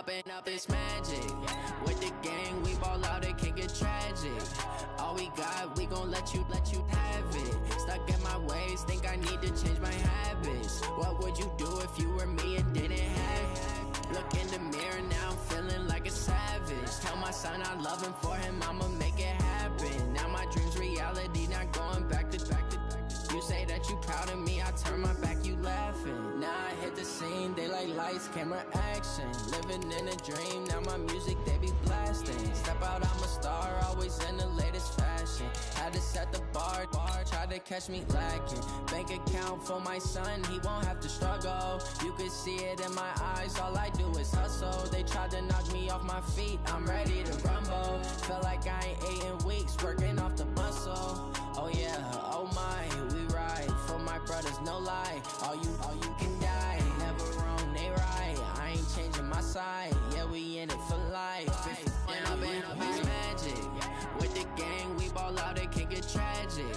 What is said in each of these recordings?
up, it's magic. With the gang, we ball out, it can get tragic. All we got, we gon' let you have it. Stuck in my ways, think I need to change my habits. What would you do if you were me and didn't have it? Look in the mirror, now I'm feeling like a savage. Tell my son I love him, for him I'ma make it happen. Now my dream's reality, not going back to. You say that you proud of me, I turn my back, you laughing. Now I hit the scene, they like lights, camera, action. Living in a dream, now my music, they be blasting. Step out, I'm a star, always in the latest fashion. Had to set the bar, try to catch me lacking. Bank account for my son, he won't have to struggle. You could see it in my eyes, all I do is hustle. They tried to knock me off my feet, I'm ready to rumble. Feel like I ain't ate in weeks, working off the muscle. Oh yeah, oh my, we ride for my brothers, no lie. All you can die, never wrong, they right. I ain't changing my side, yeah, we in it for life. And up, it's magic. With the gang, we ball out, it can get tragic.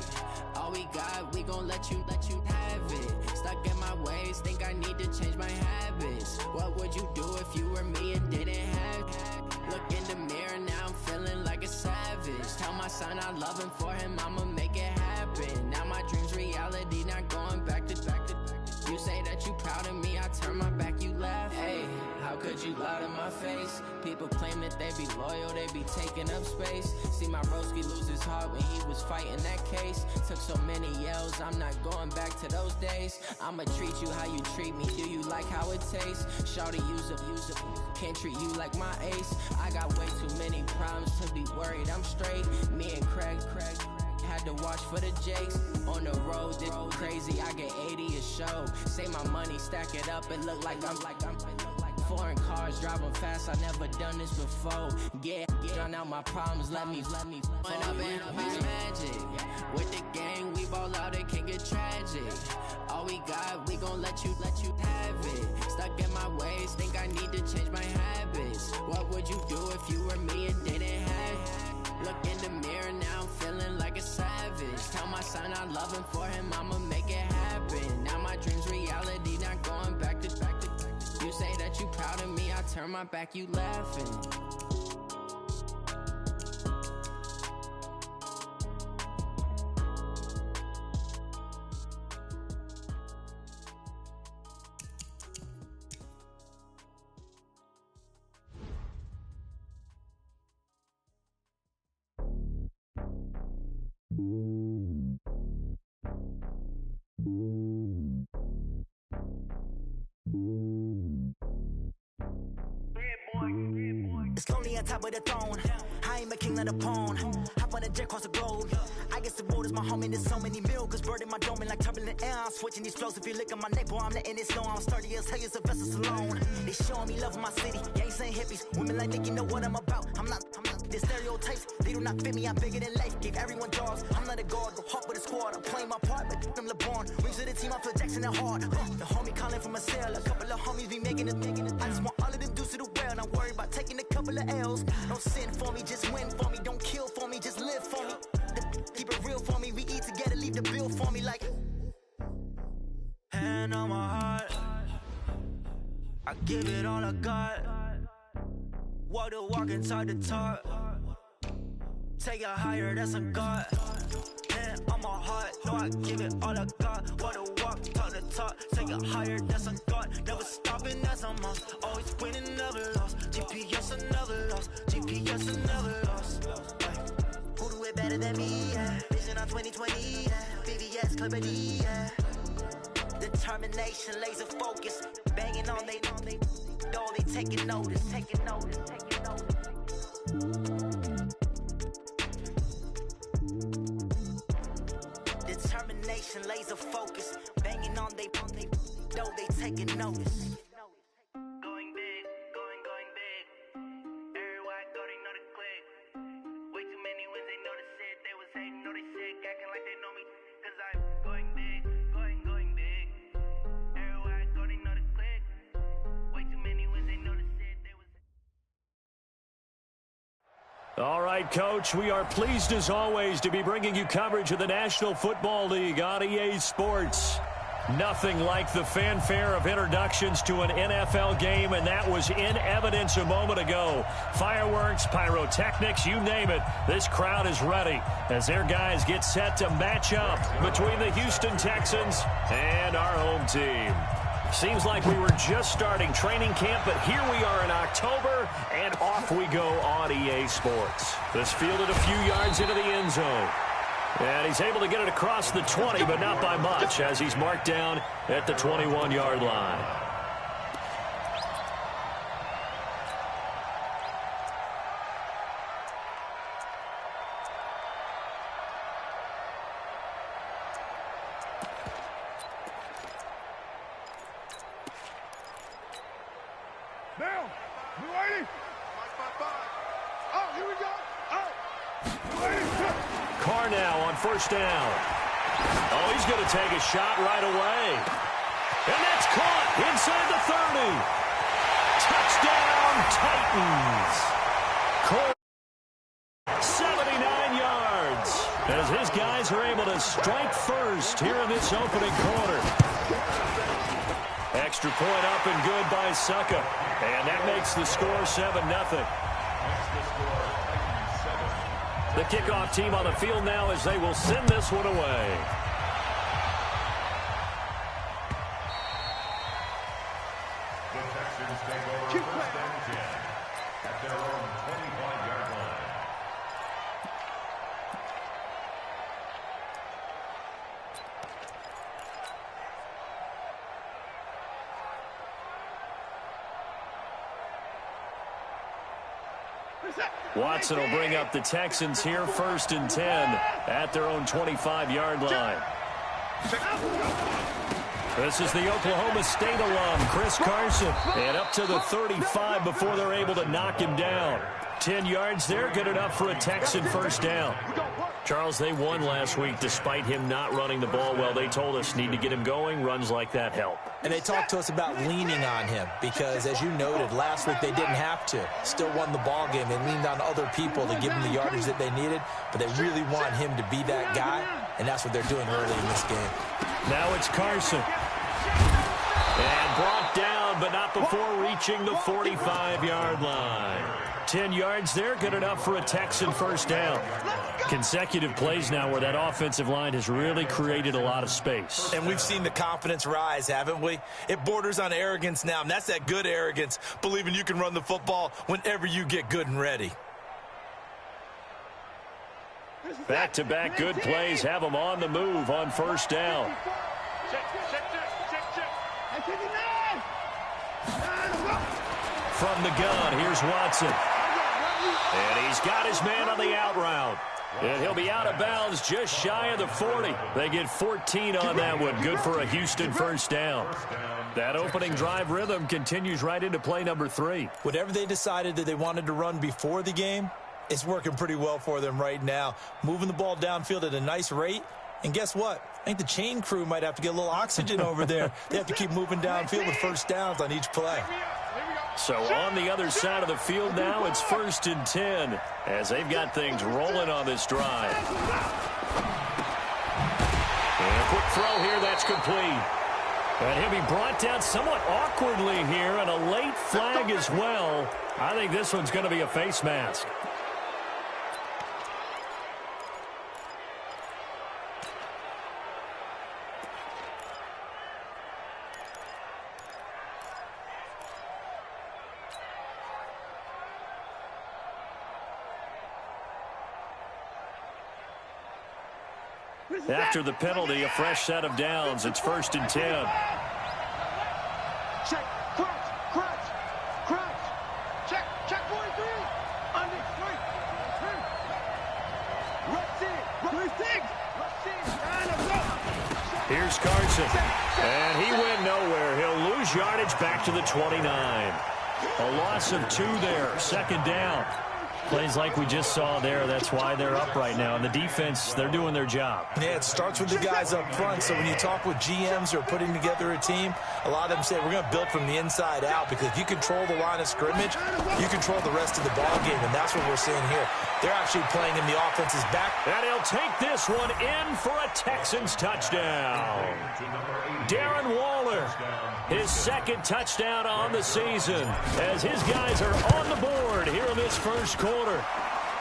All we got, we gon' let you have it. Stuck in my ways, think I need to change my habits. What would you do if you were me and didn't have it? Look in the mirror, now I'm feeling like a savage. Tell my son I love him, for him I'ma make it happen. Now my dream's reality, not going back to. You say that you proud of me, I turn my back, you laugh. Hey, how could you lie to my face? People claim that they be loyal, they be taking up space. See my broski lose his heart when he was fighting that case. Took so many yells, I'm not going back to those days. I'ma treat you how you treat me, do you like how it tastes? Shawty, use up, can't treat you like my ace. I got way too many problems to be worried, I'm straight. Me and Craig had to watch for the Jakes. On the road, it's crazy, I get 80 a show. Say my money, stack it up, it look like I'm foreign cars, driving fast, I never done this before. Yeah, drown out my problems, let me When up, it's magic. With the gang, we ball out, it can get tragic. All we got, we gon' let you have it. Stuck in my ways, think I need to change my habits. What would you do if you were me and didn't have it? Look in the mirror, now I'm feeling like a savage. Tell my son I love him, for him I'ma make it happen. Now my dream's reality, not going back to. You say that you proud of me, I turn my back, you laughing. It's lonely on top of the throne. I ain't a king of the pawn. Hop on a jet across the globe. I guess the road is my home and there's so many miracles burning my dome and like turbulent air. I'm switching these flows. If you look at my neck, boy, I'm letting it slow. I'm sturdy as hell, it's a vessel alone. They showing me love in my city. Gangs ain't hippies. Women like Nick, you know what I'm about. I'm not the stereotypes. They do not fit me. I'm bigger than life. Give everyone jobs. I'm not a guard. Go hard with a squad. I'm playing my part, but I'm LeBron. Wings of the team, I feel Jackson and hard. The homie calling from a cell. A couple of homies be making it. I just want all of them dudes to the well. Not worried about taking a couple of L's. Don't sin for me, just win for me. Don't kill for me, just live for me. Keep it real for me. We eat together, leave the bill for me like. Hand on my heart, I give it all I got. Walk the walk and talk the talk. Take it higher, that's a God. Hand on my heart, no, I give it all I got. Walk the walk, talk the talk. Take it higher, that's a God. Never stopping, that's a must. Always winning, never lost. GPS, I never lost. GPS, I never lost. Who do it better than me? Yeah. Vision on 2020. Yeah. VVS, Clarity. Yeah. Determination, laser focus. Banging on they door, they taking notice. Determination, laser focus. Banging on they door, they taking notice. Going big, going big. Everywhere I go, they know the click. Way too many wins, they know the shit. They was hating, know they sick, acting like they know me. Cause I'm going big, going big. Everywhere I go, they know the click. Way too many wins, they know the shit. They was. All right, Coach, we are pleased as always to be bringing you coverage of the National Football League on EA Sports. Nothing like the fanfare of introductions to an NFL game, and that was in evidence a moment ago. Fireworks, pyrotechnics, you name it. This crowd is ready as their guys get set to match up between the Houston Texans and our home team. Seems like we were just starting training camp, but here we are in October, and off we go on EA Sports. This fielded a few yards into the end zone. And he's able to get it across the 20, but not by much, as he's marked down at the 21-yard line. Now, you ready? Oh, here we go. Oh, ready? Carr now on first down. Oh, he's going to take a shot right away. And that's caught inside the 30. Touchdown, Titans. Carr, 79 yards. As his guys are able to strike first here in this opening quarter. Extra point up and good by Succa. And that makes the score 7-0. The kickoff team on the field now as they will send this one away. The Texans take over first and 10 at their own 25-yard line. Watson will bring up the Texans here first and 10 at their own 25-yard line. This is the Oklahoma State alum, Chris Carson. And up to the 35 before they're able to knock him down. 10 yards there, good enough for a Texan first down. Charles, they won last week despite him not running the ball well. They told us need to get him going. Runs like that help. And they talked to us about leaning on him because, as you noted, last week they didn't have to. Still won the ball game. They leaned on other people to give them the yardage that they needed, but they really want him to be that guy, and that's what they're doing early in this game. Now it's Carson. And brought down, but not before reaching the 45-yard line. 10 yards there, good enough for a Texan first down. Consecutive plays now where that offensive line has really created a lot of space. And we've seen the confidence rise, haven't we? It borders on arrogance now, and that's that good arrogance, believing you can run the football whenever you get good and ready. Back-to-back good plays have them on the move on first down. From the gun, here's Watson. And he's got his man on the out route. And he'll be out of bounds just shy of the 40. They get 14 on that one. Good for a Houston first down. That opening drive rhythm continues right into play number 3. Whatever they decided that they wanted to run before the game, it's working pretty well for them right now. Moving the ball downfield at a nice rate. And guess what? I think the chain crew might have to get a little oxygen over there. They have to keep moving downfield with first downs on each play. So on the other side of the field now, it's first and 10 as they've got things rolling on this drive. And a quick throw here, that's complete. And he'll be brought down somewhat awkwardly here, and a late flag as well. I think this one's going to be a face mask. After the penalty, a fresh set of downs. It's first and 10. Check, crouch. Check 43. Under 3. Here's Carson. And he went nowhere. He'll lose yardage back to the 29. A loss of 2 there. Second down. Plays like we just saw there, that's why they're up right now. And the defense, they're doing their job. Yeah, it starts with the guys up front. So when you talk with GMs who are putting together a team, a lot of them say we're going to build from the inside out, because if you control the line of scrimmage, you control the rest of the ball game, and that's what we're seeing here. They're actually playing in the offense's back. And he'll take this one in for a Texans touchdown. Darren Waller, his second touchdown on the season, as his guys are on the board here in this first quarter.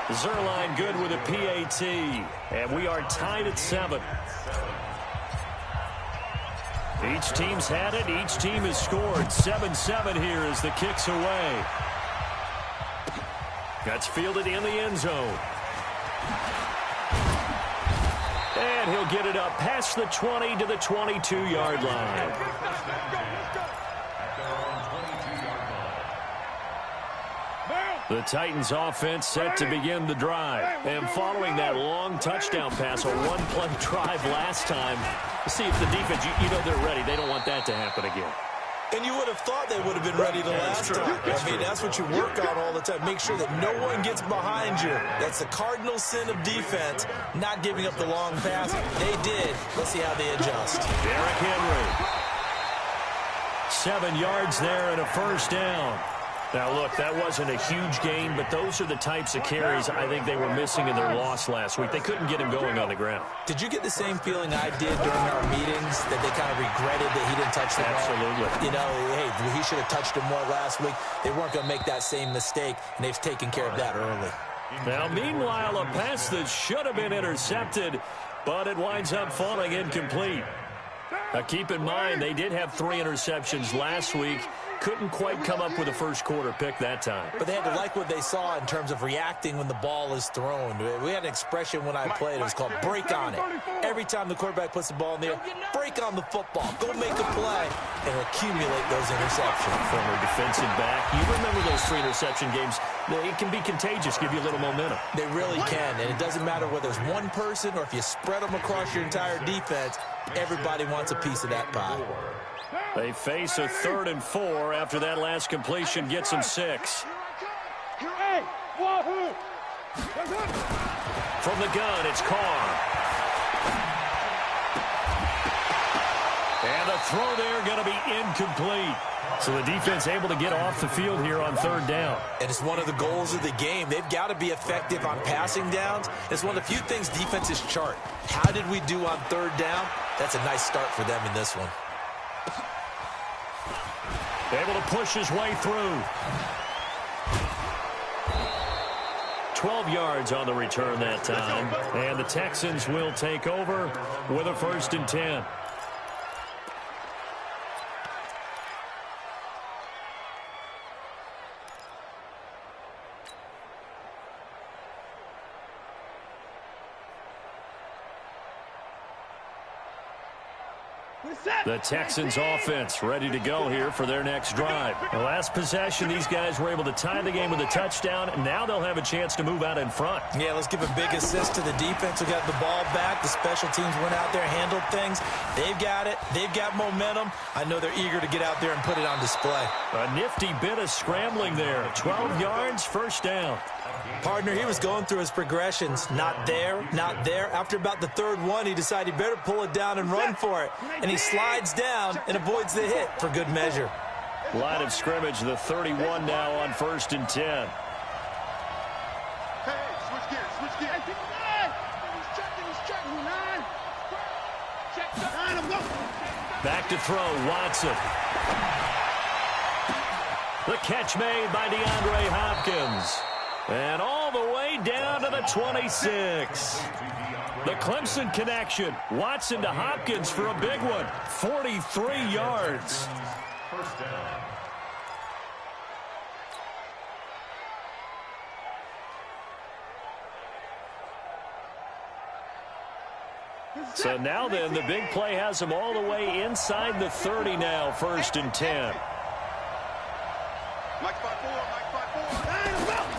Zerline good with a PAT, and we are tied at 7. Each team's had it. Each team has scored. 7-7 here as the kick's away. That's fielded in the end zone. And he'll get it up past the 20 to the 22-yard line. The Titans offense set to begin the drive. And following that long touchdown pass, a one-play drive last time, see if the defense, you know they're ready. They don't want that to happen again. And you would have thought they would have been ready the last time. I mean, that's what you work on all the time. Make sure that no one gets behind you. That's the cardinal sin of defense, not giving up the long pass. They did. Let's see how they adjust. Derrick Henry. 7 yards there and a first down. Now, look, that wasn't a huge gain, but those are the types of carries I think they were missing in their loss last week. They couldn't get him going on the ground. Did you get the same feeling I did during our meetings, that they kind of regretted that he didn't touch the ball? Absolutely. You know, hey, he should have touched him more last week. They weren't going to make that same mistake, and they've taken care of that early. Now, meanwhile, a pass that should have been intercepted, but it winds up falling incomplete. Now, keep in mind, they did have 3 interceptions last week. Couldn't quite come up with a first quarter pick that time. But they had to like what they saw in terms of reacting when the ball is thrown. We had an expression when I played. It was called break on it. Every time the quarterback puts the ball in the air, break on the football. Go make a play and accumulate those interceptions. Former defensive back. You remember those 3 interception games. It can be contagious, give you a little momentum. They really can, and it doesn't matter whether it's one person or if you spread them across your entire defense. Everybody wants a piece of that pie. They face a 3rd and 4 after that last completion gets them 6. From the gun, it's Carr. And the throw there going to be incomplete. So the defense able to get off the field here on 3rd down. And it's one of the goals of the game. They've got to be effective on passing downs. It's one of the few things defenses chart. How did we do on 3rd down? That's a nice start for them in this one. Able to push his way through. 12 yards on the return that time. And the Texans will take over with a 1st and 10. The Texans offense ready to go here for their next drive. The last possession, these guys were able to tie the game with a touchdown, and now they'll have a chance to move out in front. Yeah, let's give a big assist to the defense who got the ball back. The special teams went out there, handled things. They've got it. They've got momentum. I know they're eager to get out there and put it on display. A nifty bit of scrambling there. 12 yards, 1st down. Partner, he was going through his progressions. Not there, not there. After about the 3rd one, he decided he better pull it down and run for it. And he slides down and avoids the hit for good measure. Line of scrimmage, the 31 now on 1st and 10. Hey, switch gears, switch gears. He's checking, 9. Check, 9, I'm going. Back to throw, Watson. The catch made by DeAndre Hopkins. And all the way down to the 26. The Clemson connection. Watson to Hopkins for a big one. 43 yards. First down. So now then, the big play has them all the way inside the 30 now, 1st and 10. Mike 5-4, Mike 5-4.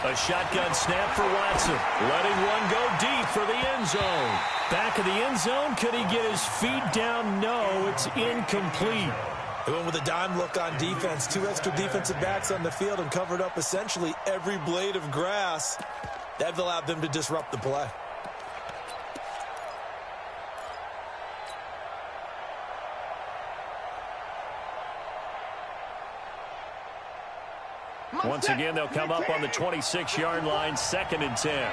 A shotgun snap for Watson. Letting one go deep for the end zone. Back of the end zone. Could he get his feet down? No, it's incomplete. They went with a dime look on defense. 2 extra defensive backs on the field and covered up essentially every blade of grass. That allowed them to disrupt the play. Once again, they'll come up on the 26-yard line, 2nd and 10.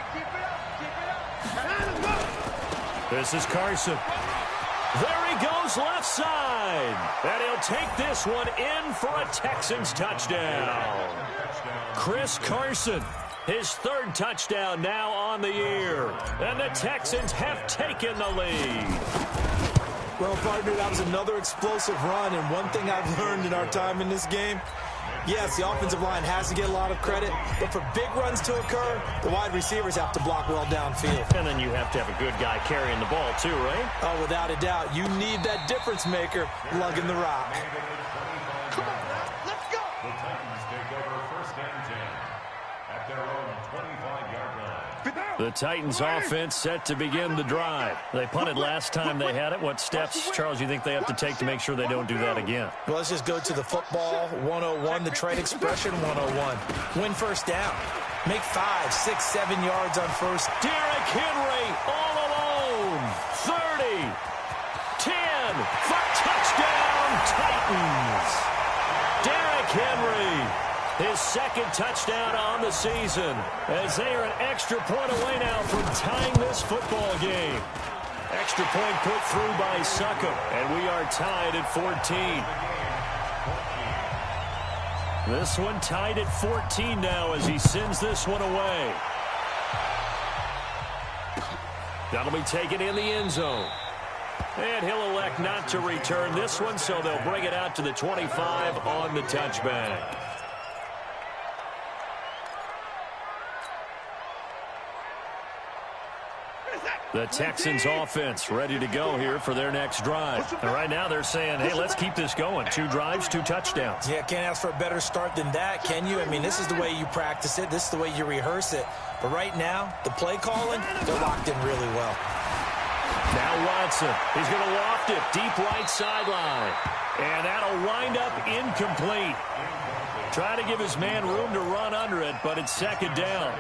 This is Carson. There he goes, left side. And he'll take this one in for a Texans touchdown. Chris Carson, his 3rd touchdown now on the year. And the Texans have taken the lead. Well, partner, that was another explosive run. And one thing I've learned in our time in this game, yes, the offensive line has to get a lot of credit, but for big runs to occur, the wide receivers have to block well downfield. And then you have to have a good guy carrying the ball too, right? Oh, without a doubt. You need that difference maker lugging the rock. Come on now, let's go. The Titans take over 1st and 10 at their own 25-yard line. The Titans offense set to begin the drive. They punted last time they had it. What steps, Charles, you think they have to take to make sure they don't do that again? Well, let's just go to the football 101, the trade expression 101. Win 1st down. Make 5, 6, 7 yards on first. Derrick Henry all alone. 30, 10 for touchdown Titans. Derrick Henry, his 2nd touchdown on the season, as they are an extra point away now from tying this football game. Extra point put through by Succop, and we are tied at 14. This one tied at 14 now as he sends this one away. That'll be taken in the end zone. And he'll elect not to return this one, so they'll bring it out to the 25 on the touchback. The Texans offense ready to go here for their next drive. And right now they're saying, hey, let's keep this going. 2 drives, 2 touchdowns. Yeah, can't ask for a better start than that, can you? I mean, this is the way you practice it. This is the way you rehearse it. But right now, the play calling, they're locked in really well. Now Watson, he's going to loft it deep right sideline. And that'll wind up incomplete. Try to give his man room to run under it, but it's 2nd down.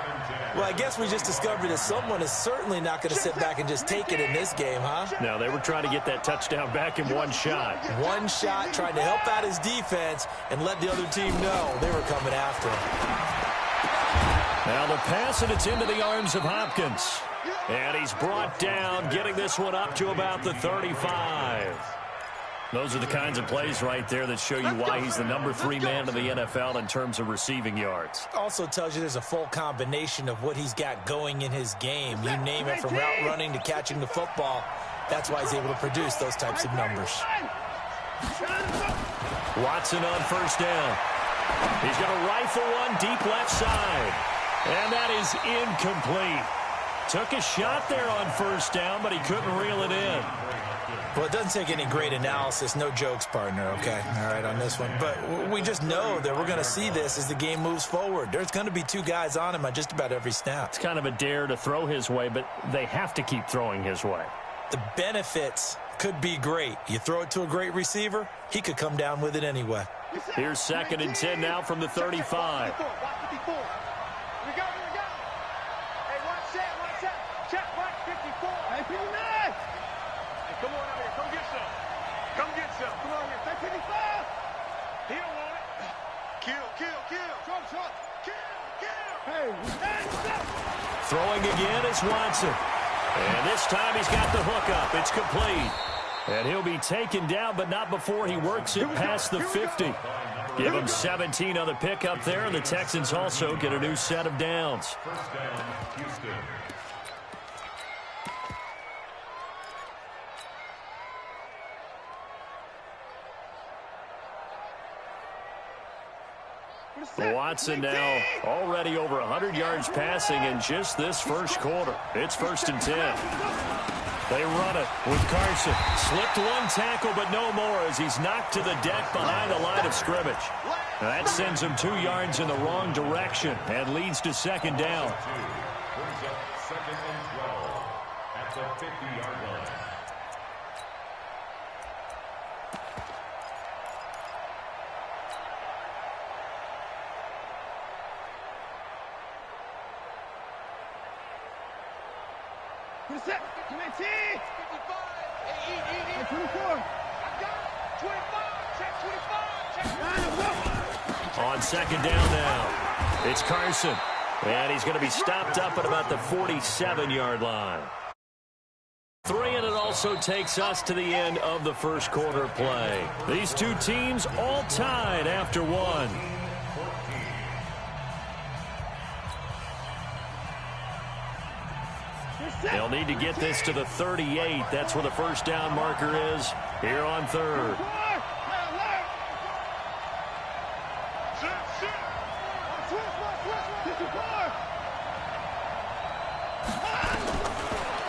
Well, I guess we just discovered that someone is certainly not going to sit back and just take it in this game, huh? No, they were trying to get that touchdown back in one shot. One shot, trying to help out his defense and let the other team know they were coming after him. Now the pass, and it's into the arms of Hopkins. And he's brought down, getting this one up to about the 35. Those are the kinds of plays right there that show you why he's the number 3 man in the NFL in terms of receiving yards. Also tells you there's a full combination of what he's got going in his game. You name it, from route running to catching the football. That's why he's able to produce those types of numbers. Watson on 1st down. He's going to rifle one deep left side. And that is incomplete. Took a shot there on 1st down, but he couldn't reel it in. Well, it doesn't take any great analysis. No jokes, partner, okay? All right, on this one. But we just know that we're going to see this as the game moves forward. There's going to be 2 guys on him on just about every snap. It's kind of a dare to throw his way, but they have to keep throwing his way. The benefits could be great. You throw it to a great receiver, he could come down with it anyway. Here's 2nd and 10 now from the 35. Throwing again is Watson. And this time he's got the hook up. It's complete. And he'll be taken down, but not before he works it past the 50. Give him 17 on the pickup there, and the Texans also get a new set of downs. 1st down, Houston. Watson now already over 100 yards passing in just this 1st quarter. It's 1st and 10. They run it with Carson. Slipped one tackle, but no more as he's knocked to the deck behind the line of scrimmage. That sends him 2 yards in the wrong direction and leads to 2nd down. Brings up 2nd and 12 at the 50-yard line. Set. 19. 24. On second down now, it's Carson. And he's going to be stopped up at about the 47-yard line. 3, and it also takes us to the end of the first quarter play. These two teams all tied after one. They'll need to get this to the 38. That's where the first down marker is here on third.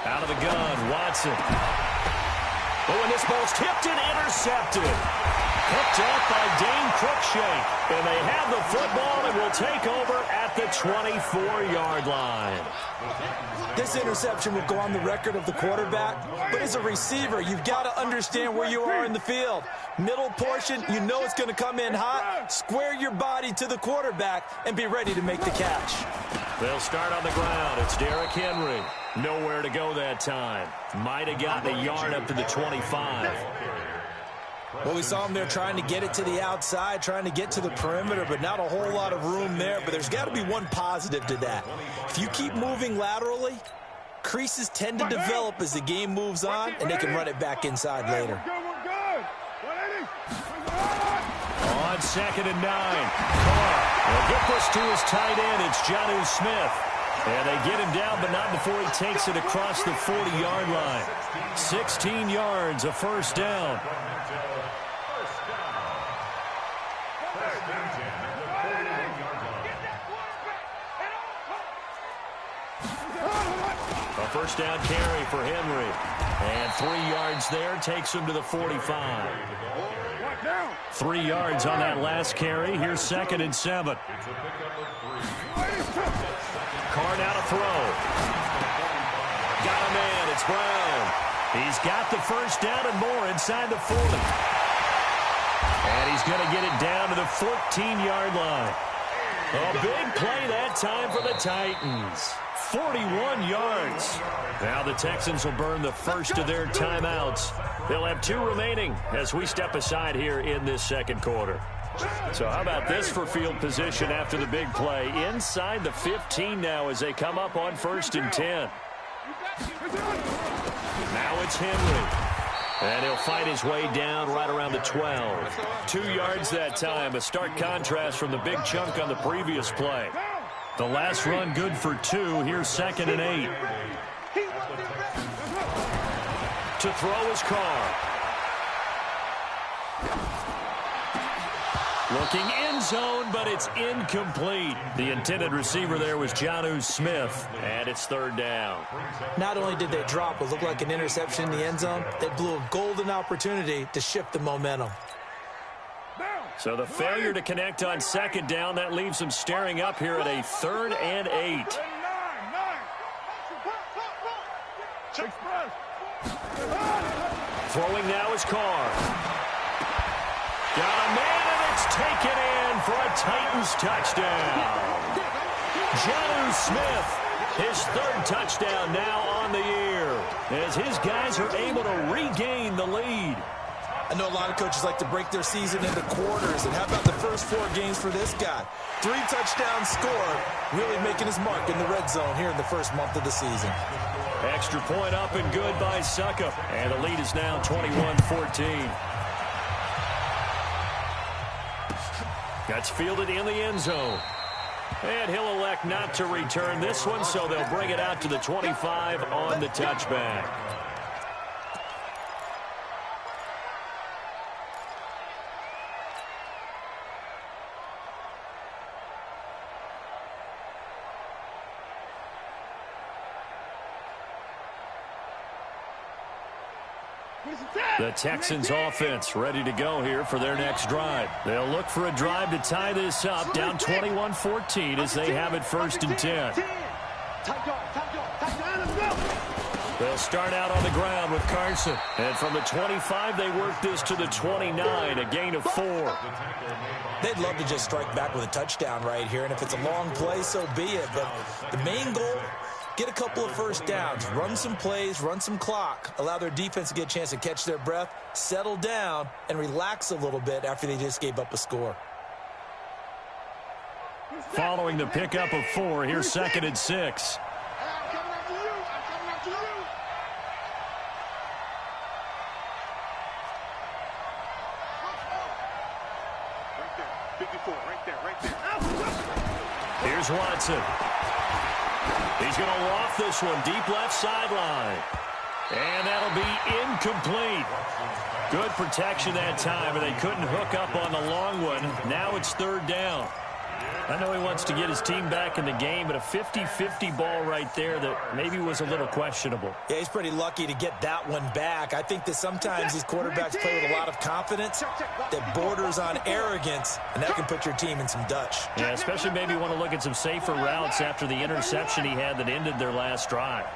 Out of the gun, Watson. Oh, and this ball's tipped and intercepted. Picked off by Dane Cruikshank. And they have the football and will take over at the 24-yard line. This interception will go on the record of the quarterback, but as a receiver, you've got to understand where you are in the field. Middle portion, you know it's going to come in hot. Square your body to the quarterback and be ready to make the catch. They'll start on the ground. It's Derrick Henry. Nowhere to go that time. Might have gotten a yard up to the 25. Well, we saw him there trying to get it to the outside, trying to get to the perimeter, but not a whole lot of room there. But there's got to be one positive to that. If you keep moving laterally, creases tend to develop as the game moves on, and they can run it back inside later. On second and 9. Carr will get this to his tight end. It's Jonnu Smith. And they get him down, but not before he takes it across the 40-yard line. 16 yards, a first down. A first down carry for Henry. And 3 yards there takes him to the 45. 3 yards on that last carry. Here's second and 7. Carr now to throw. Got a man. It's Brown. He's got the first down and more inside the 40. And he's going to get it down to the 14-yard line. A big play that time for the Titans. 41 yards. Now the Texans will burn the first of their timeouts. They'll have 2 remaining as we step aside here in this second quarter. So how about this for field position after the big play? Inside the 15 now as they come up on 1st and 10. Now it's Henry. And he'll fight his way down right around the 12. 2 yards that time. A stark contrast from the big chunk on the previous play. The last run good for 2. Here's second and 8. To throw is Carr. Looking end zone, but it's incomplete. The intended receiver there was Jonnu Smith, and it's third down. Not only did they drop what looked like an interception in the end zone, they blew a golden opportunity to shift the momentum. So the failure to connect on second down, that leaves them staring up here at a 3rd and 8. Throwing now is Carr. Got a man, and it's taken in for a Titans touchdown. Jonnu Smith, his 3rd touchdown now on the year, as his guys are able to regain the lead. I know a lot of coaches like to break their season into quarters, and how about the first 4 games for this guy? 3 touchdowns scored, really making his mark in the red zone here in the first month of the season. Extra point up and good by Suckup, and the lead is now 21-14. That's fielded in the end zone. And he'll elect not to return this one, so they'll bring it out to the 25 on the touchback. The Texans offense ready to go here for their next drive. They'll look for a drive to tie this up, down 21-14 as they have it 1st and 10. They'll start out on the ground with Carson. And from the 25, they work this to the 29, a gain of 4. They'd love to just strike back with a touchdown right here, and if it's a long play, so be it. But the main goal, get a couple of first downs, run some plays, run some clock, allow their defense to get a chance to catch their breath, settle down, and relax a little bit after they just gave up a score. Following the pickup of 4, here's 2nd and 6. I'm coming after you. I'm coming after you. Right there. 54. Right there. Right there. Here's Watson. He's going to loft this one deep left sideline. And that'll be incomplete. Good protection that time, and they couldn't hook up on the long one. Now it's 3rd down. I know he wants to get his team back in the game, but a 50-50 ball right there that maybe was a little questionable. Yeah, he's pretty lucky to get that one back. I think that sometimes these quarterbacks play with a lot of confidence that borders on arrogance, and that can put your team in some Dutch. Yeah, especially maybe want to look at some safer routes after the interception he had that ended their last drive.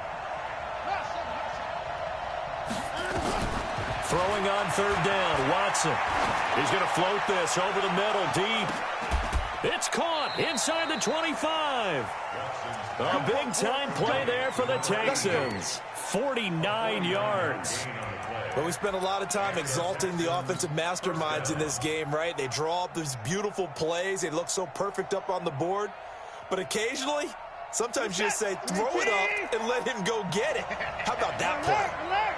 Throwing on 3rd down, Watson. He's going to float this over the middle, deep. It's caught inside the 25. A big-time play there for the Texans. 49 yards. Well, we spent a lot of time exalting the offensive masterminds in this game, right? They draw up these beautiful plays. They look so perfect up on the board. But occasionally, sometimes you just say, throw it up and let him go get it. How about that play?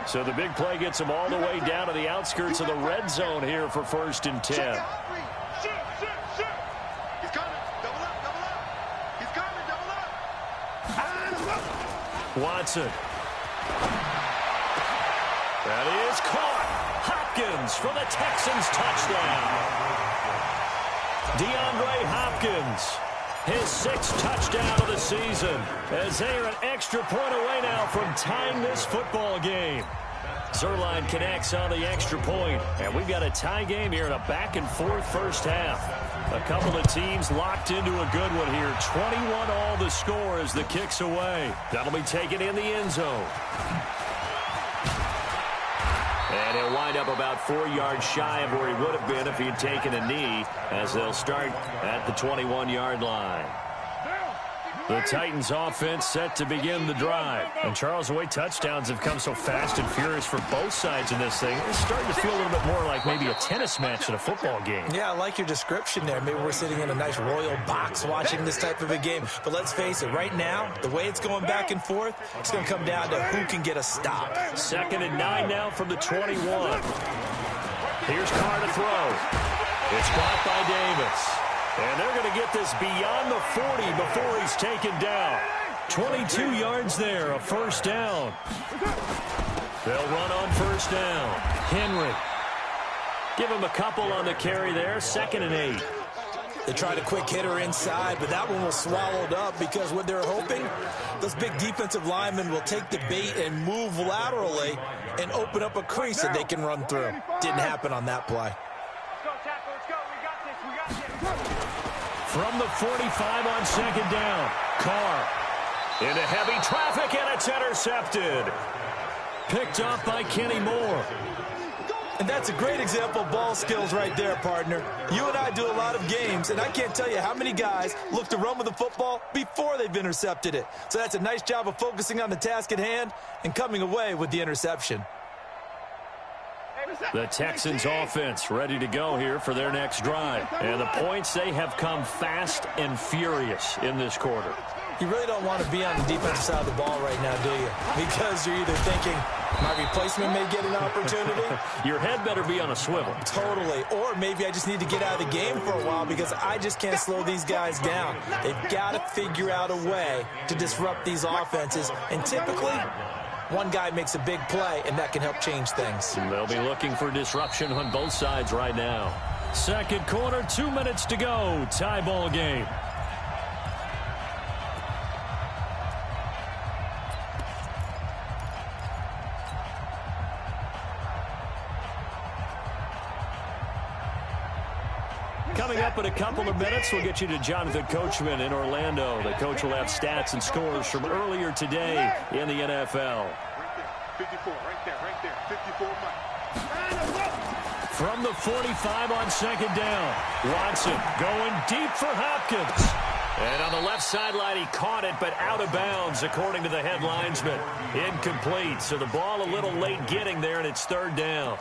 So the big play gets him all the way down to the outskirts of the red zone here for 1st and 10. Watson. That is caught. Hopkins for the Texans touchdown. DeAndre Hopkins, his 6th touchdown of the season, as they are an extra point away now from tying this football game. Zerline connects on the extra point, and we've got a tie game here in a back-and-forth first half. A couple of teams locked into a good one here. 21 all the score as the kick's away. That'll be taken in the end zone. And he'll wind up about 4 yards shy of where he would have been if he had taken a knee, as they'll start at the 21-yard line. The Titans offense set to begin the drive. And Charles, the way touchdowns have come so fast and furious for both sides in this thing, it's starting to feel a little bit more like maybe a tennis match in a football game. Yeah, I like your description there. Maybe we're sitting in a nice royal box watching this type of a game. But let's face it, right now, the way it's going back and forth, it's going to come down to who can get a stop. 2nd and 9 now from the 21. Here's Carr to throw. It's caught by Davis. And they're going to get this beyond the 40 before he's taken down. 22 yards there, a 1st down. They'll run on 1st down. Henry. Give him a couple on the carry there. 2nd and 8. They tried a quick hitter inside, but that one was swallowed up because what they're hoping, those big defensive linemen will take the bait and move laterally and open up a crease that they can run through. Didn't happen on that play. From the 45 on 2nd down, Carr into heavy traffic, and it's intercepted. Picked up by Kenny Moore. And that's a great example of ball skills right there, partner. You and I do a lot of games, and I can't tell you how many guys look to run with the football before they've intercepted it. So that's a nice job of focusing on the task at hand and coming away with the interception. The Texans offense ready to go here for their next drive. And the points, they have come fast and furious in this quarter. You really don't want to be on the defensive side of the ball right now, do you? Because you're either thinking, my replacement may get an opportunity. Your head better be on a swivel. Totally. Or maybe I just need to get out of the game for a while because I just can't slow these guys down. They've got to figure out a way to disrupt these offenses. And typically, one guy makes a big play, and that can help change things. And they'll be looking for disruption on both sides right now. 2nd quarter, 2 minutes to go. Tie ball game. Coming up in a couple of minutes, we'll get you to Jonathan Coachman in Orlando. The coach will have stats and scores from earlier today in the NFL. 54, right there, 54 From the 45 on 2nd down, Watson going deep for Hopkins. And on the the left sideline, he caught it, but out of bounds, according to the head linesman. Incomplete, so the ball a little late getting there, and it's third down.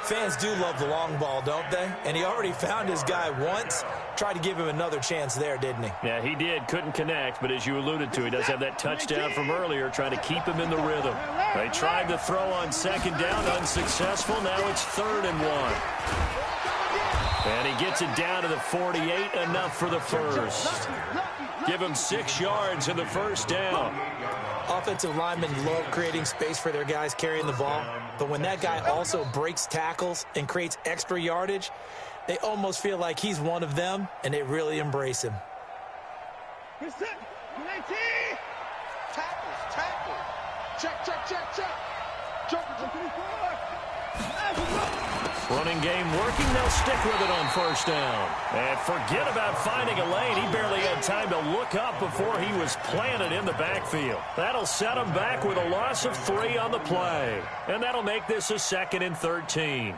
Fans do love the long ball, don't they? And he already found his guy once. Tried to give him another chance there, didn't he? Yeah, he did. Couldn't connect, but as you alluded to, he does have that touchdown from earlier, trying to keep him in the rhythm. They tried to throw on second down, unsuccessful. Now it's 3rd and 1. And he gets it down to the 48, enough for the first. Give him 6 yards in the first down. Offensive linemen love creating space for their guys carrying the ball, but when that guy also breaks tackles and creates extra yardage, they almost feel like he's one of them, and they really embrace him. Running game working. They'll stick with it on first down. And forget about finding a lane. He barely had time to look up before he was planted in the backfield. That'll set him back with a loss of 3 on the play. And that'll make this a 2nd and 13.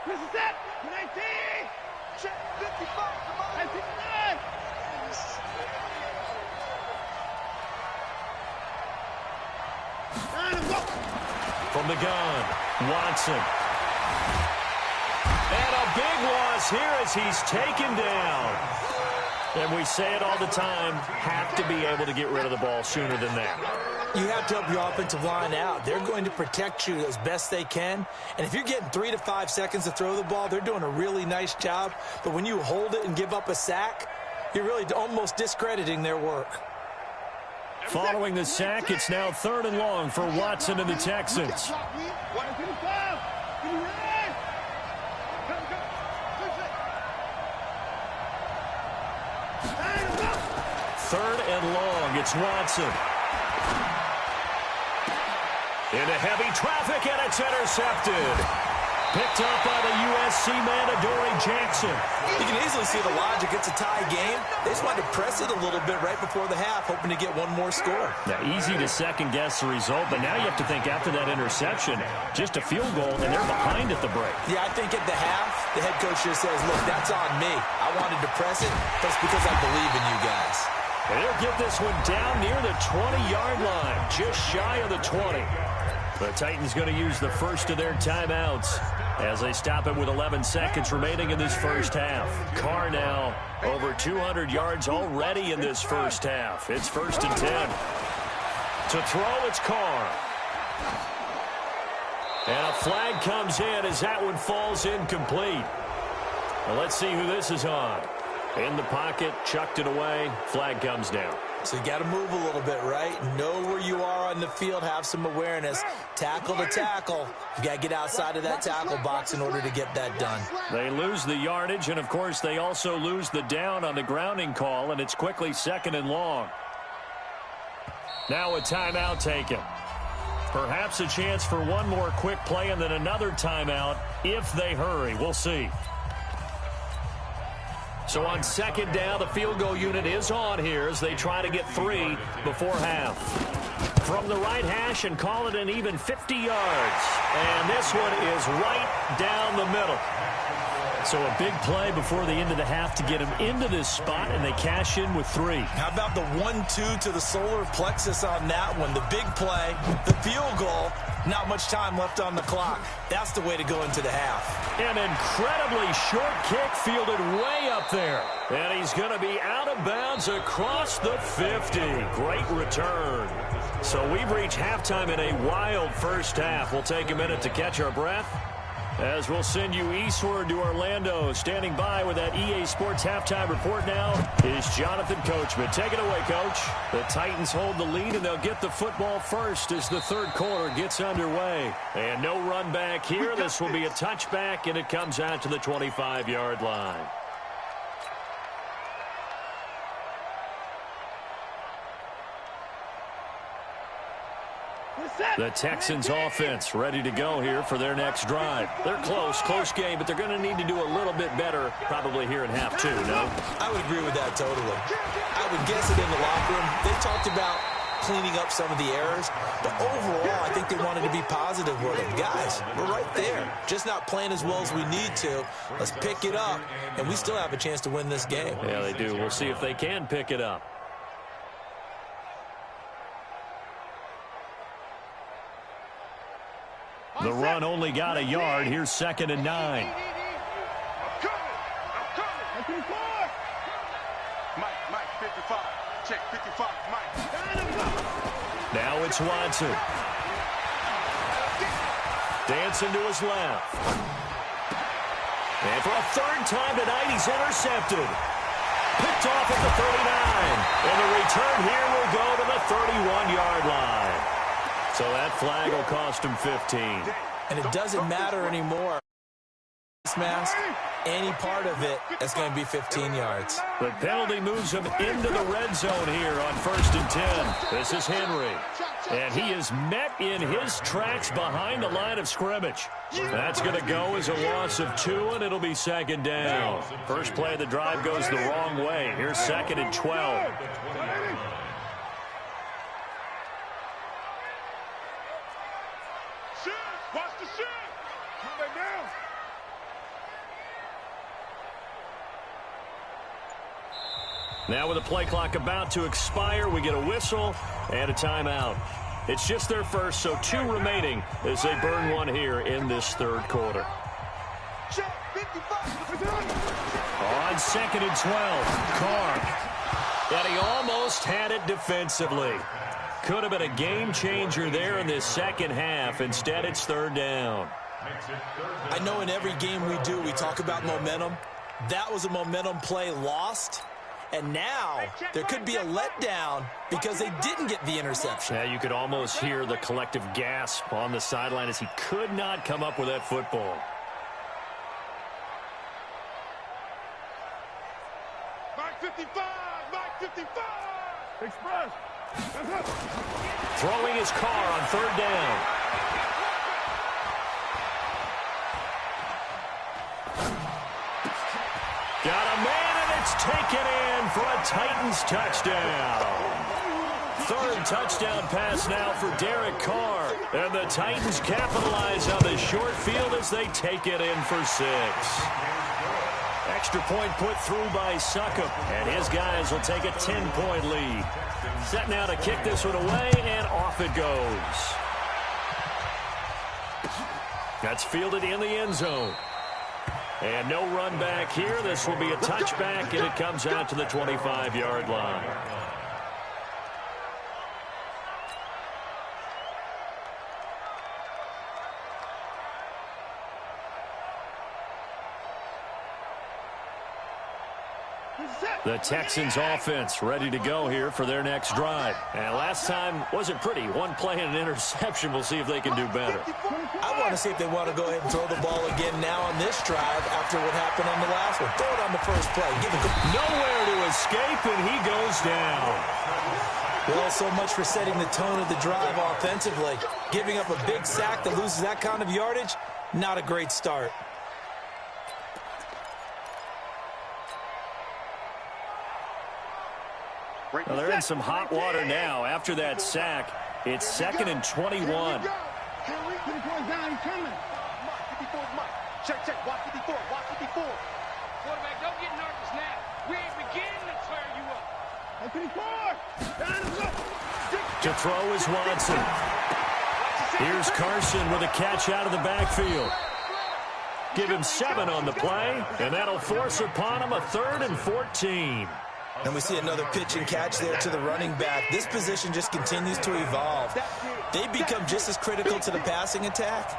This is it. 19. Check 55. 59. From the gun, Watson. And a big loss here as he's taken down. And we say it all the time, have to be able to get rid of the ball sooner than that. You have to help your offensive line out. They're going to protect you as best they can. And if you're getting 3 to 5 seconds to throw the ball, they're doing a really nice job. But when you hold it and give up a sack, you're really almost discrediting their work. Following the sack, it's now 3rd and long for Watson and the Texans. 3rd and long, it's Watson. Into heavy traffic, and it's intercepted. Picked up by the USC man, Adoree Jackson. You can easily see the logic. It's a tie game. They just wanted to press it a little bit right before the half, hoping to get one more score. Now, easy to second-guess the result, but now you have to think after that interception, just a field goal, and they're behind at the break. Yeah, I think at the half, the head coach just says, look, that's on me. I wanted to press it. That's because I believe in you guys. And he'll get this one down near the 20-yard line, just shy of the 20. The Titans going to use the first of their timeouts as they stop it with 11 seconds remaining in this first half. Carr now over 200 yards already in this first half. It's 1st and 10. To throw, it's Carr. And a flag comes in as that one falls incomplete. Well, let's see who this is on. In the pocket, chucked it away, flag comes down. So you got to move a little bit, right? Know where you are on the field, have some awareness. Tackle to tackle. You got to get outside of that tackle box in order to get that done. They lose the yardage, and of course they also lose the down on the grounding call, and it's quickly 2nd and long. Now a timeout taken. Perhaps a chance for one more quick play and then another timeout if they hurry. We'll see. So on 2nd down, the field goal unit is on here as they try to get 3 before half. From the right hash and call it an even 50 yards. And this one is right down the middle. So a big play before the end of the half to get him into this spot, and they cash in with 3. How about the 1-2 to the solar plexus on that one? The big play, the field goal, not much time left on the clock. That's the way to go into the half. An incredibly short kick fielded way up there. And he's going to be out of bounds across the 50. Great return. So we've reached halftime in a wild first half. We'll take a minute to catch our breath as we'll send you eastward to Orlando. Standing by with that EA Sports halftime report now is Jonathan Coachman. Take it away, Coach. The Titans hold the lead, and they'll get the football first as the third quarter gets underway. And no run back here. This will be a touchback, and it comes out to the 25-yard line. The Texans offense ready to go here for their next drive. They're close game, but they're going to need to do a little bit better probably here in half 2, no? I would agree with that totally. I would guess it in the locker room. They talked about cleaning up some of the errors. But overall, I think they wanted to be positive with it. Guys, we're right there. Just not playing as well as we need to. Let's pick it up, and we still have a chance to win this game. Yeah, they do. We'll see if they can pick it up. The run only got a yard. Here's 2nd and 9. Mike, 55. Check 55, Mike. Now it's Watson. Dancing to his left. And for a 3rd time tonight, he's intercepted. Picked off at the 39. And the return here will go to the 31-yard line. So that flag will cost him 15. And it doesn't matter anymore. This mask, any part of it, that's going to be 15 yards. The penalty moves him into the red zone here on 1st and 10. This is Henry. And he is met in his tracks behind the line of scrimmage. That's going to go as a loss of 2, and it'll be 2nd down. First play of the drive goes the wrong way. Here's 2nd and 12. Watch the shit. Come back down. Now with the play clock about to expire, we get a whistle and a timeout. It's just their first, so 2 remaining as they burn one here in this 3rd quarter. On 2nd and 12, Carr. And he almost had it defensively. Could have been a game changer there in this 2nd half. Instead, it's 3rd down. I know in every game we do, we talk about momentum. That was a momentum play lost. And now there could be a letdown because they didn't get the interception. Yeah, you could almost hear the collective gasp on the sideline as he could not come up with that football. Mike 55, Mike 55. Express. Throwing his car on 3rd down. Got a man, and it's taken in for a Titans touchdown. 3rd touchdown pass now for Derek Carr. And the Titans capitalize on the short field as they take it in for 6. Extra point put through by Succop, and his guys will take a 10-point lead. Set now to kick this one away, and off it goes. That's fielded in the end zone. And no run back here. This will be a touchback, and it comes out to the 25-yard line. The Texans offense ready to go here for their next drive. And last time wasn't pretty. One play and an interception. We'll see if they can do better. I want to see if they want to go ahead and throw the ball again now on this drive after what happened on the last one. Throw it on the first play. Give it nowhere to escape, and he goes down. Well, so much for setting the tone of the drive offensively. Giving up a big sack that loses that kind of yardage, not a great start. Well, they're in some hot water now. After that sack, it's 2nd and 21. Down, he's coming. Check, watch 54, watch 54. Quarterback, don't get nervous now. We ain't beginning to tear you up. To throw is Watson. Here's Carson with a catch out of the backfield. Give him 7 on the play, and that'll force upon him a 3rd and 14. And we see another pitch and catch there to the running back. This position just continues to evolve. They become just as critical to the passing attack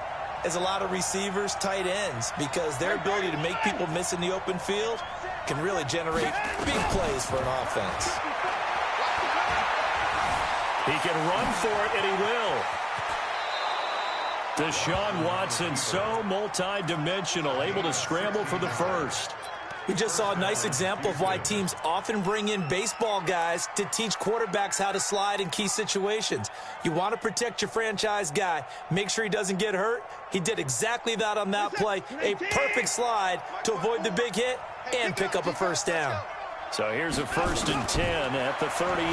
as a lot of receivers, tight ends, because their ability to make people miss in the open field can really generate big plays for an offense. He can run for it, and he will. Deshaun Watson, so multi-dimensional, able to scramble for the first. We just saw a nice example of why teams often bring in baseball guys to teach quarterbacks how to slide in key situations. You want to protect your franchise guy. Make sure he doesn't get hurt. He did exactly that on that play. A perfect slide to avoid the big hit and pick up a first down. So here's a 1st and 10 at the 38.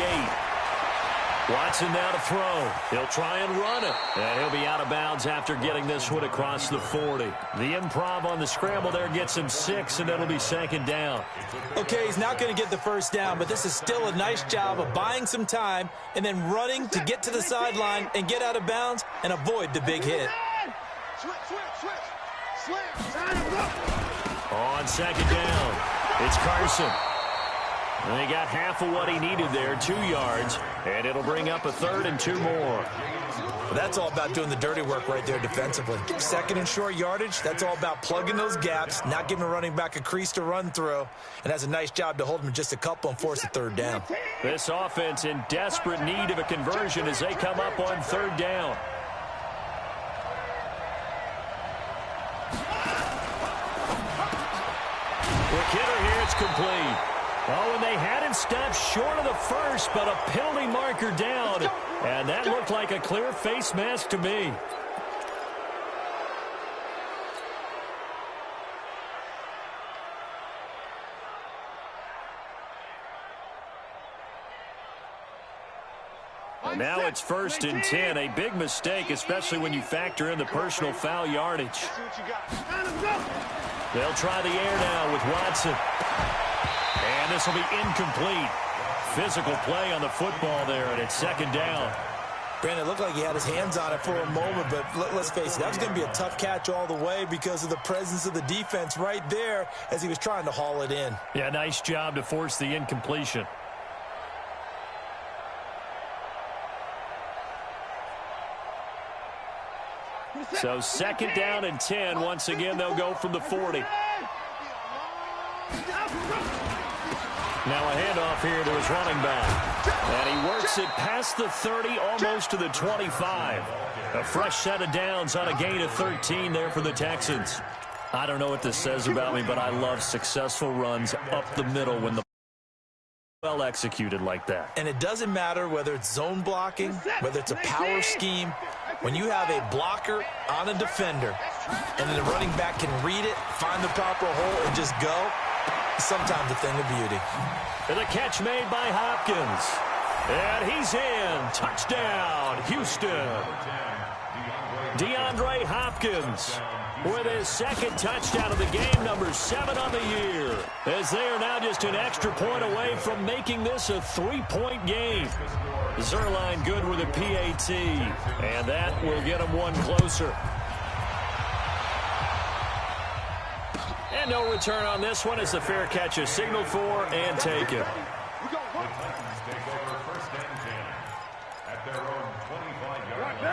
Watson now to throw. He'll try and run it. And he'll be out of bounds after getting this one across the 40. The improv on the scramble there gets him 6, and it'll be second down. Okay, he's not going to get the first down, but this is still a nice job of buying some time and then running to get to the sideline and get out of bounds and avoid the big hit. On second down, it's Carson. And they got half of what he needed there, 2 yards, and it'll bring up a 3rd and 2 more. Well, that's all about doing the dirty work right there defensively. Second and short yardage, that's all about plugging those gaps, not giving a running back a crease to run through, and has a nice job to hold him just a couple and force a 3rd down. This offense in desperate need of a conversion as they come up on 3rd down. Quick hitter here, it's complete. Oh, and they had him stopped short of the first, but a penalty marker down. And that looked like a clear face mask to me. And now it's 1st and 10, a big mistake, especially when you factor in the personal foul yardage. They'll try the air now with Watson. And this will be incomplete. Physical play on the football there, and it's 2nd down. Brandon, it looked like he had his hands on it for a moment, but let's face it, that was going to be a tough catch all the way because of the presence of the defense right there as he was trying to haul it in. Yeah, nice job to force the incompletion. So 2nd down and 10. Once again, they'll go from the 40. Now a handoff here to his running back. And he works it past the 30, almost to the 25. A fresh set of downs on a gain of 13 there for the Texans. I don't know what this says about me, but I love successful runs up the middle when the well executed like that. And it doesn't matter whether it's zone blocking, whether it's a power scheme. When you have a blocker on a defender and then the running back can read it, find the proper hole, and just go, sometimes a thing of beauty. And the catch made by Hopkins. And he's in. Touchdown, Houston. DeAndre Hopkins with his 2nd touchdown of the game, number 7 on the year, as they are now just an extra point away from making this a 3-point game. Zerline good with a PAT, and that will get him one closer. And no return on this one as the fair catch is signaled for and taken.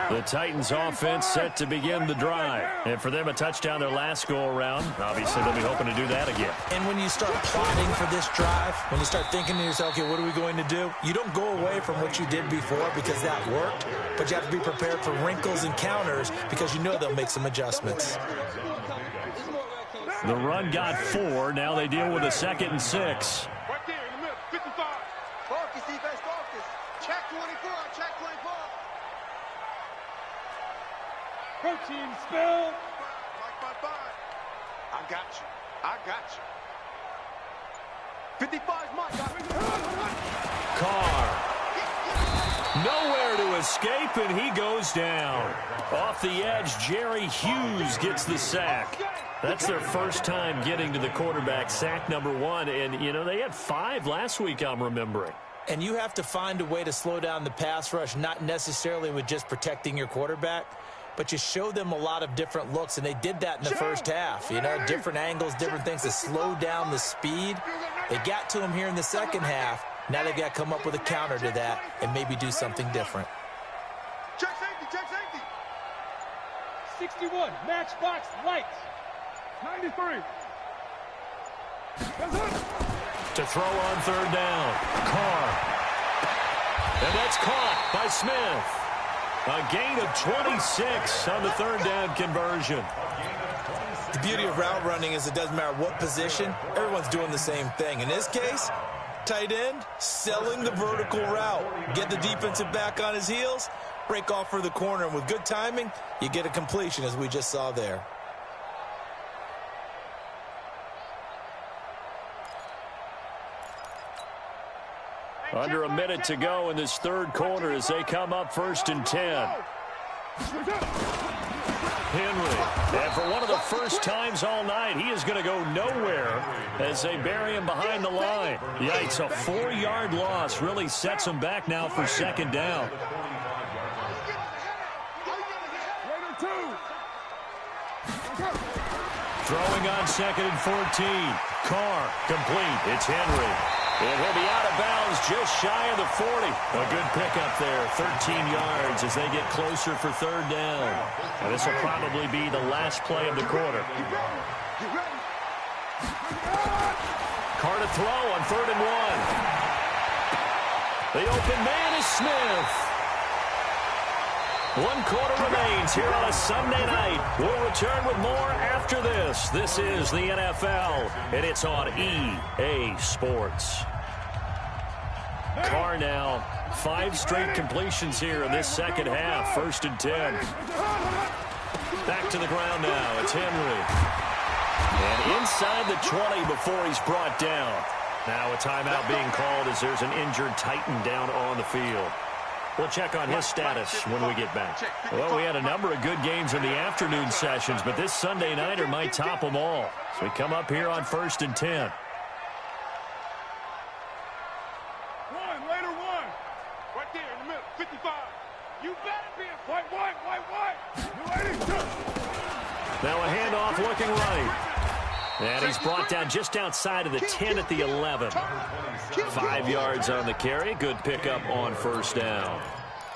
The Titans offense set to begin the drive. And for them, a touchdown their last go-around. Obviously, they'll be hoping to do that again. And when you start plotting for this drive, when you start thinking to yourself, okay, what are we going to do? You don't go away from what you did before because that worked, but you have to be prepared for wrinkles and counters because you know they'll make some adjustments. The run got 4. Now they deal with a 2nd and 6. Right there in the middle, 55. Focus, defense, focus. Check 24, check 24. Protein spill. 5. I got you. I got you. 55's mine. Carr. Nowhere to escape, and he goes down. Off the edge, Jerry Hughes gets the sack. That's their first time getting to the quarterback, sack number 1. And, you know, they had 5 last week, I'm remembering. And you have to find a way to slow down the pass rush, not necessarily with just protecting your quarterback, but you show them a lot of different looks, and they did that in the first half. You know, different angles, different things to slow down the speed. They got to him here in the second half. Now they've got to come up with a counter to that and maybe do something different. Check safety, check safety. 61, matchbox lights. 93. To throw on 3rd down, Carr. And that's caught by Smith. A gain of 26 on the 3rd down conversion. The beauty of route running is it doesn't matter what position, everyone's doing the same thing. In this case, tight end, selling the vertical route. Get the defensive back on his heels, break off for the corner, and with good timing, you get a completion as we just saw there. Under a minute to go in this third quarter as they come up 1st and 10. Henry, and for one of the first times all night, he is going to go nowhere as they bury him behind the line. Yikes, a 4-yard loss really sets him back now for 2nd down. Throwing on 2nd and 14. Carr, complete. It's Henry. And he'll be out of bounds just shy of the 40. A good pickup there, 13 yards as they get closer for 3rd down. And this will probably be the last play of the quarter. Carr to throw on 3rd and 1. The open man is Smith. 1 quarter remains here on a Sunday night. We'll return with more after this. This is the NFL, and it's on EA Sports. Carr now, 5 straight completions here in this second half. 1st and 10. Back to the ground now. It's Henry. And inside the 20 before he's brought down. Now a timeout being called as there's an injured Titan down on the field. We'll check on his status when we get back. Well, we had a number of good games in the afternoon sessions, but this Sunday nighter might top them all. So we come up here on 1st and 10. Right there in the middle, 55. You better be a white. Now a handoff looking right. And he's brought down just outside of the 10 at the 11. 5 yards on the carry. Good pickup on 1st down.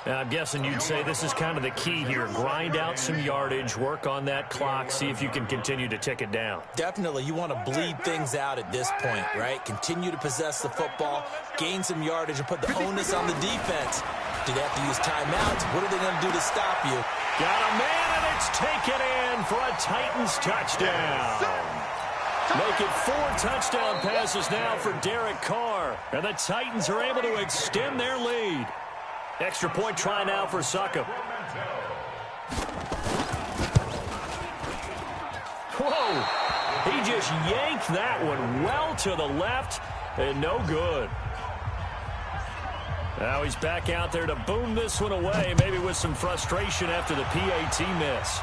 Now, I'm guessing you'd say this is kind of the key here. Grind out some yardage, work on that clock, see if you can continue to tick it down. Definitely. You want to bleed things out at this point, right? Continue to possess the football, gain some yardage, and put the onus on the defense. Do they have to use timeouts? What are they going to do to stop you? Got a man, and it's taken in for a Titans touchdown. Make it 4 touchdown passes now for Derek Carr. And the Titans are able to extend their lead. Extra point try now for Succop. Whoa! He just yanked that one well to the left and no good. Now he's back out there to boom this one away, maybe with some frustration after the PAT miss.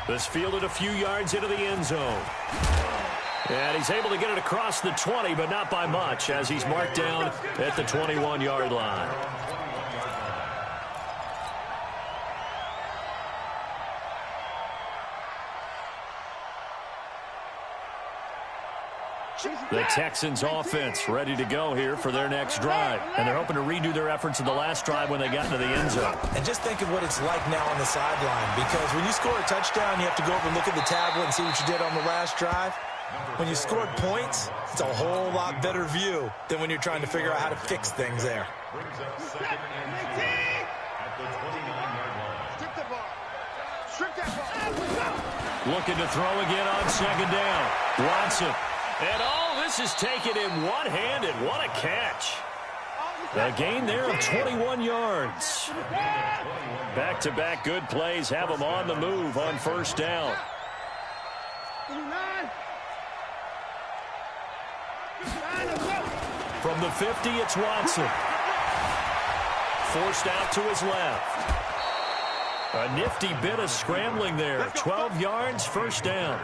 This fielded a few yards into the end zone. And he's able to get it across the 20, but not by much, as he's marked down at the 21-yard line. The Texans offense ready to go here for their next drive. And they're hoping to redo their efforts in the last drive when they got into the end zone. And just think of what it's like now on the sideline, because when you score a touchdown, you have to go over and look at the tablet and see what you did on the last drive. When you scored points, it's a whole lot better view than when you're trying to figure out how to fix things there. Looking to throw again on 2nd down. Watson. And this is taken in one-handed. What a catch. A gain there of 21 yards. Back-to-back good plays have them on the move on 1st down. From the 50, it's Watson. Forced out to his left. A nifty bit of scrambling there. 12 yards, 1st down.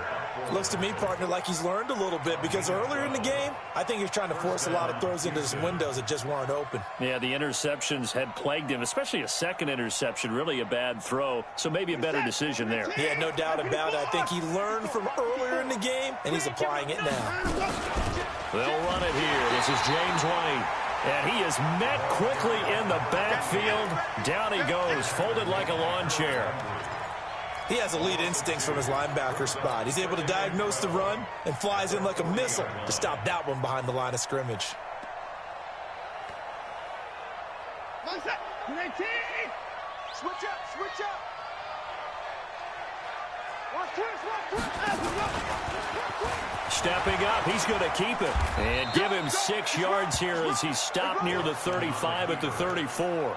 Looks to me, partner, like he's learned a little bit, because earlier in the game, I think he's trying to force a lot of throws into some windows that just weren't open. Yeah, the interceptions had plagued him, especially a second interception, really a bad throw, so maybe a better decision there. Yeah, no doubt about it. I think he learned from earlier in the game, and he's applying it now. They'll run it here. This is James White. And he is met quickly in the backfield. Down he goes, folded like a lawn chair. He has elite instincts from his linebacker spot. He's able to diagnose the run and flies in like a missile to stop that one behind the line of scrimmage. Switch up. Stepping up, he's going to keep it. And give him 6 yards here as he's stopped near the 35 at the 34.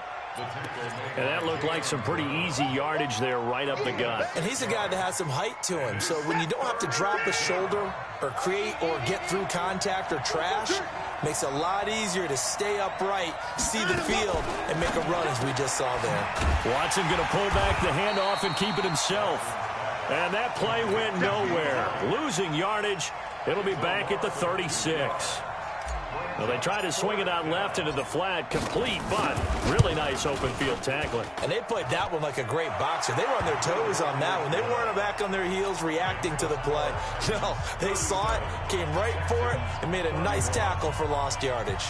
And that looked like some pretty easy yardage there right up the gut. And he's a guy that has some height to him. So when you don't have to drop a shoulder or create or get through contact or trash, Makes it a lot easier to stay upright, see the field, and make a run as we just saw there. Watson going to pull back the handoff and keep it himself. And that play went nowhere. Losing yardage. It'll be back at the 36. Well, they tried to swing it out left into the flat, complete, but really nice open field tackling. And they played that one like a great boxer. They were on their toes on that one. They weren't back on their heels reacting to the play. No, they saw it, came right for it, and made a nice tackle for lost yardage.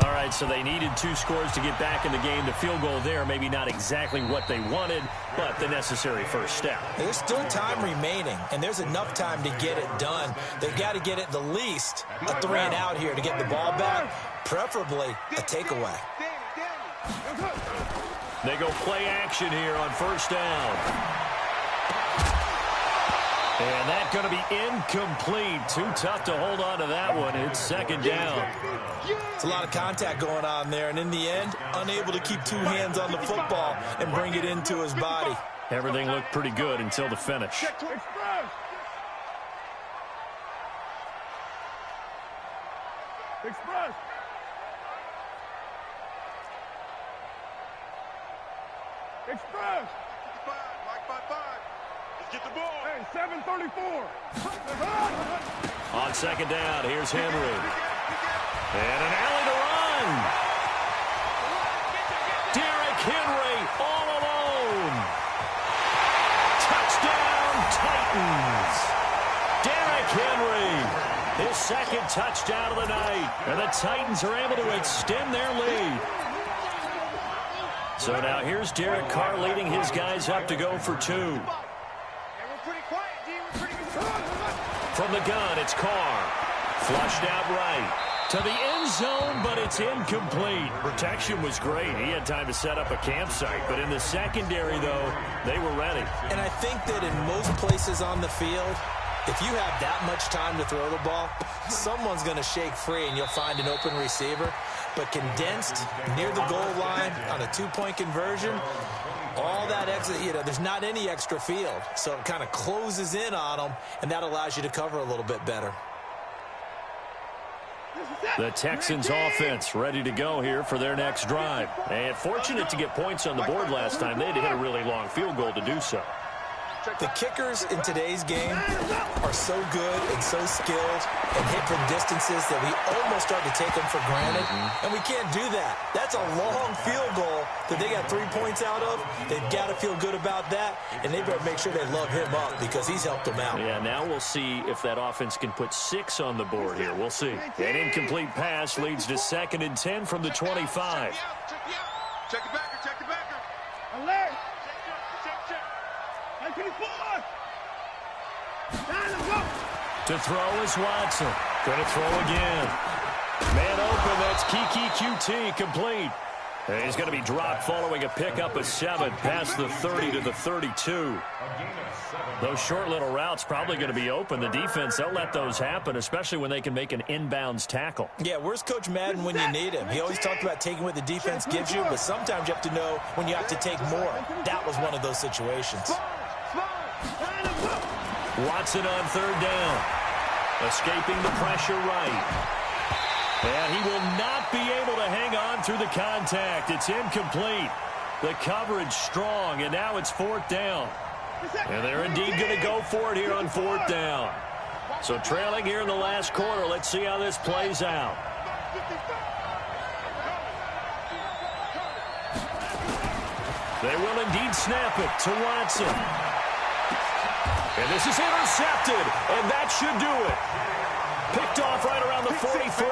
All right, so they needed 2 scores to get back in the game. The field goal there, maybe not exactly what they wanted, but the necessary first step. There's still time remaining, and there's enough time to get it done. They've got to get it the least a 3-and-out here to get the ball back, preferably a takeaway. They go play action here on first down. And that's going to be incomplete. Too tough to hold on to that one. It's second down. It's a lot of contact going on there, and in the end, unable to keep 2 hands on the football and bring it into his body. Everything looked pretty good until the finish. Express. Express. 5. Let's get the ball. Hey, 7:34. On second down, here's Henry. And an alley to run. Derrick Henry all alone. Touchdown, Titans. Derrick Henry, his second touchdown of the night. And the Titans are able to extend their lead. So now here's Derek Carr leading his guys up to go for 2. From the gun, it's Carr. Flushed out right. To the end zone, but it's incomplete. Protection was great. He had time to set up a campsite. But in the secondary, though, they were ready. And I think that in most places on the field, if you have that much time to throw the ball, someone's going to shake free and you'll find an open receiver. But condensed near the goal line on a 2-point conversion, all that extra, there's not any extra field. So it kind of closes in on them, and that allows you to cover a little bit better. The Texans offense ready to go here for their next drive. And fortunate to get points on the board last time. They had to hit a really long field goal to do so. The kickers in today's game are so good and so skilled and hit from distances that we almost start to take them for granted. And we can't do that. That's a long field goal that they got 3 points out of. They've got to feel good about that, and they better make sure they love him up because he's helped them out. Yeah, now we'll see if that offense can put 6 on the board here. We'll see. An incomplete pass leads to 2nd and 10 from the 25. Check it back. Alert. Check. 24. To throw is Watson. Going to throw again. Man open, that's Kiki QT, complete. And he's going to be dropped following a pickup of 7 past the 30 to the 32. Those short little routes probably going to be open. The defense, they'll let those happen, especially when they can make an inbounds tackle. Yeah, where's Coach Madden when you need him? He always talked about taking what the defense gives you, but sometimes you have to know when you have to take more. That was one of those situations. Watson on 3rd down. Escaping the pressure right. And he will not be able to hang on through the contact. It's incomplete. The coverage strong, and now it's 4th down. And they're indeed going to go for it here on 4th down. So trailing here in the last quarter. Let's see how this plays out. They will indeed snap it to Watson. And this is intercepted, and that should do it. Picked off right around the 43.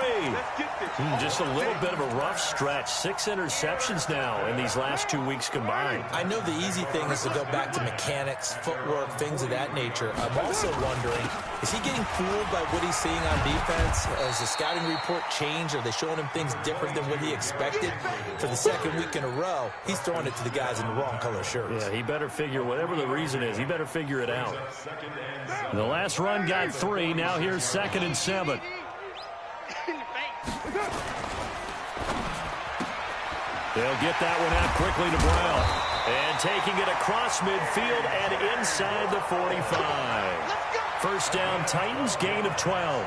Just a little bit of a rough stretch. 6 interceptions now in these last 2 weeks combined. I know the easy thing is to go back to mechanics, footwork, things of that nature. I'm also wondering, is he getting fooled by what he's seeing on defense? Has the scouting report changed? Are they showing him things different than what he expected? For the 2nd week in a row, he's throwing it to the guys in the wrong color shirts. Yeah, he better figure, whatever the reason is, he better figure it out. The last run got 3. Now here's 2nd and 7. They'll get that one out quickly to Brown. And taking it across midfield and inside the 45. First down, Titans, gain of 12.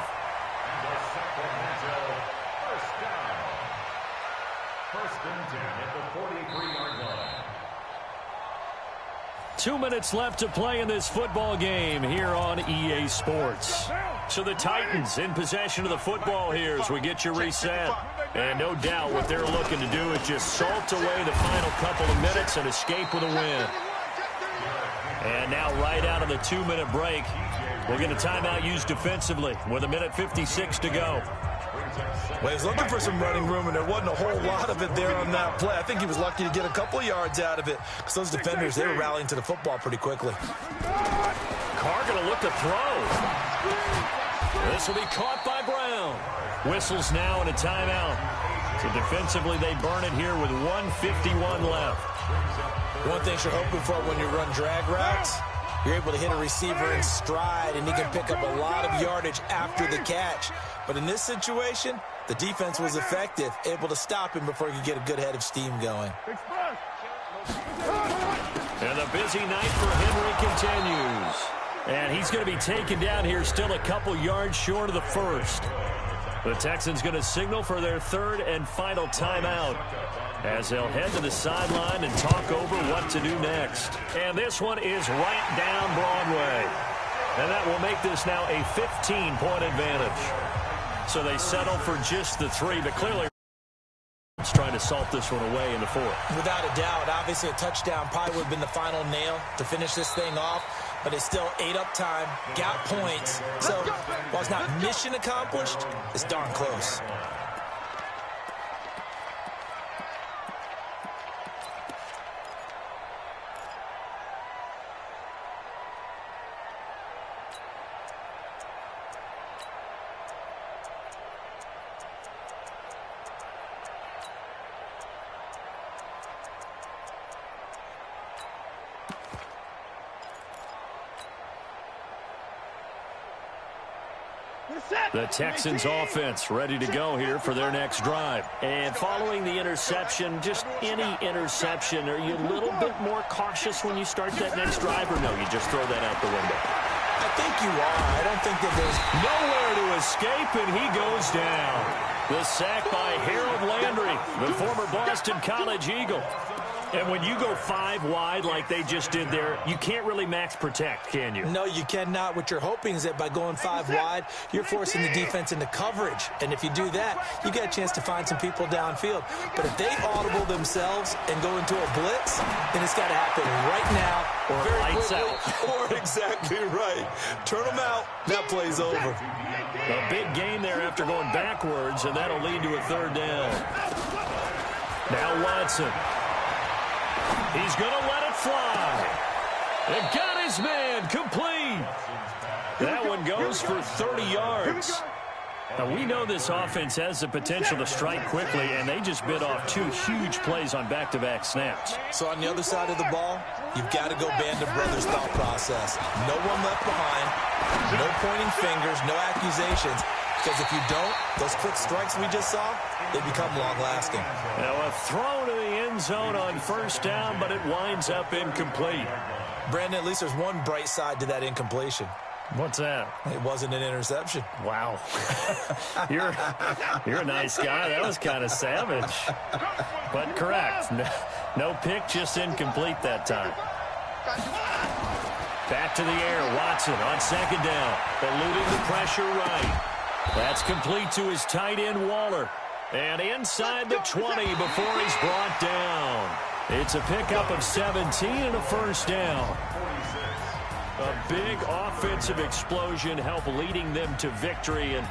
2 minutes left to play in this football game here on EA Sports. So the Titans in possession of the football here as we get you reset. And no doubt what they're looking to do is just salt away the final couple of minutes and escape with a win. And now right out of the 2-minute break, we'll get a timeout used defensively with 1:56 to go. Well, he was looking for some running room, and there wasn't a whole lot of it there on that play. I think he was lucky to get a couple of yards out of it because those defenders, they were rallying to the football pretty quickly. Carr going to look to throw. This will be caught by Brown. Whistles now and a timeout. So defensively, they burn it here with 1:51 left. One thing you're hoping for when you run drag routes, you're able to hit a receiver in stride, and he can pick up a lot of yardage after the catch. But in this situation, the defense was effective, able to stop him before he could get a good head of steam going. And the busy night for Henry continues. And he's going to be taken down here still a couple yards short of the first. The Texans going to signal for their third and final timeout as they'll head to the sideline and talk over what to do next. And this one is right down Broadway. And that will make this now a 15-point advantage. So they settle for just the 3, but clearly it's trying to salt this one away in the 4th. Without a doubt, obviously a touchdown probably would have been the final nail to finish this thing off, but it's still ate up time, got points. So while it's not mission accomplished, it's darn close. The Texans offense ready to go here for their next drive. And following the interception, just any interception, are you a little bit more cautious when you start that next drive, or no, you just throw that out the window? I think you are. I don't think that there's nowhere to escape, and he goes down. The sack by Harold Landry, the former Boston College Eagle. And when you go 5 wide like they just did there, you can't really max protect, can you? No, you cannot. What you're hoping is that by going 5 wide, you're forcing the defense into coverage. And if you do that, you get a chance to find some people downfield. But if they audible themselves and go into a blitz, then it's got to happen right now. Or lights out. Or exactly right. Turn them out. That play's over. A big gain there after going backwards, and that'll lead to a 3rd down. Now Watson. He's going to let it fly. And got his man complete. That one goes for 30 yards. Now, we know this offense has the potential to strike quickly, and they just bit off 2 huge plays on back-to-back snaps. So on the other side of the ball, you've got to go Band of Brothers thought process. No one left behind, no pointing fingers, no accusations. Because if you don't, those quick strikes we just saw, they become long-lasting. Now a throw to the end zone on 1st down, but it winds up incomplete. Brandon, at least there's one bright side to that incompletion. What's that? It wasn't an interception. Wow. You're a nice guy. That was kind of savage. But correct. No pick, just incomplete that time. Back to the air. Watson on 2nd down. Eluding the pressure right. That's complete to his tight end, Waller. And inside the 20 before he's brought down. It's a pickup of 17 and a 1st down. A big offensive explosion help leading them to victory. And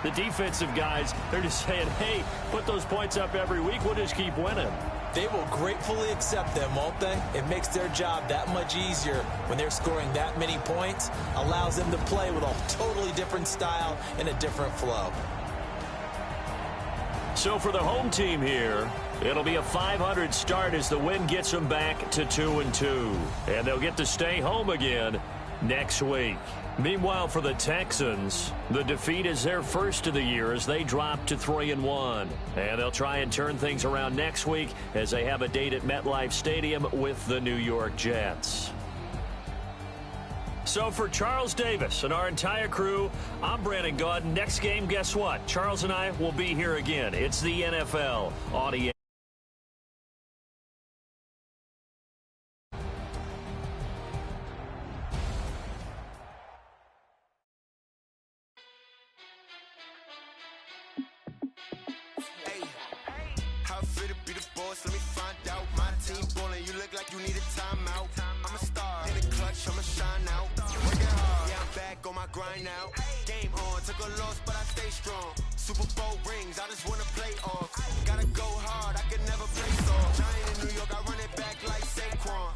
the defensive guys, they're just saying, hey, put those points up every week. We'll just keep winning. They will gratefully accept them, won't they? It makes their job that much easier when they're scoring that many points. Allows them to play with a totally different style and a different flow. So for the home team here, it'll be a 500 start as the win gets them back to 2-2. And they'll get to stay home again next week. Meanwhile, for the Texans, the defeat is their first of the year as they drop to 3-1. And they'll try and turn things around next week as they have a date at MetLife Stadium with the New York Jets. So for Charles Davis and our entire crew, I'm Brandon Gaudin. Next game, guess what? Charles and I will be here again. It's the NFL on EA. fit to be the boss, let me find out. My team ballin', you look like you need a timeout. I'm a star, in the clutch, I'ma shine out. Working hard, yeah, I'm back on my grind now. Game on, took a loss, but I stay strong. Super Bowl rings, I just wanna play off. Gotta go hard, I can never play soft. Giant in New York, I run it back like Saquon.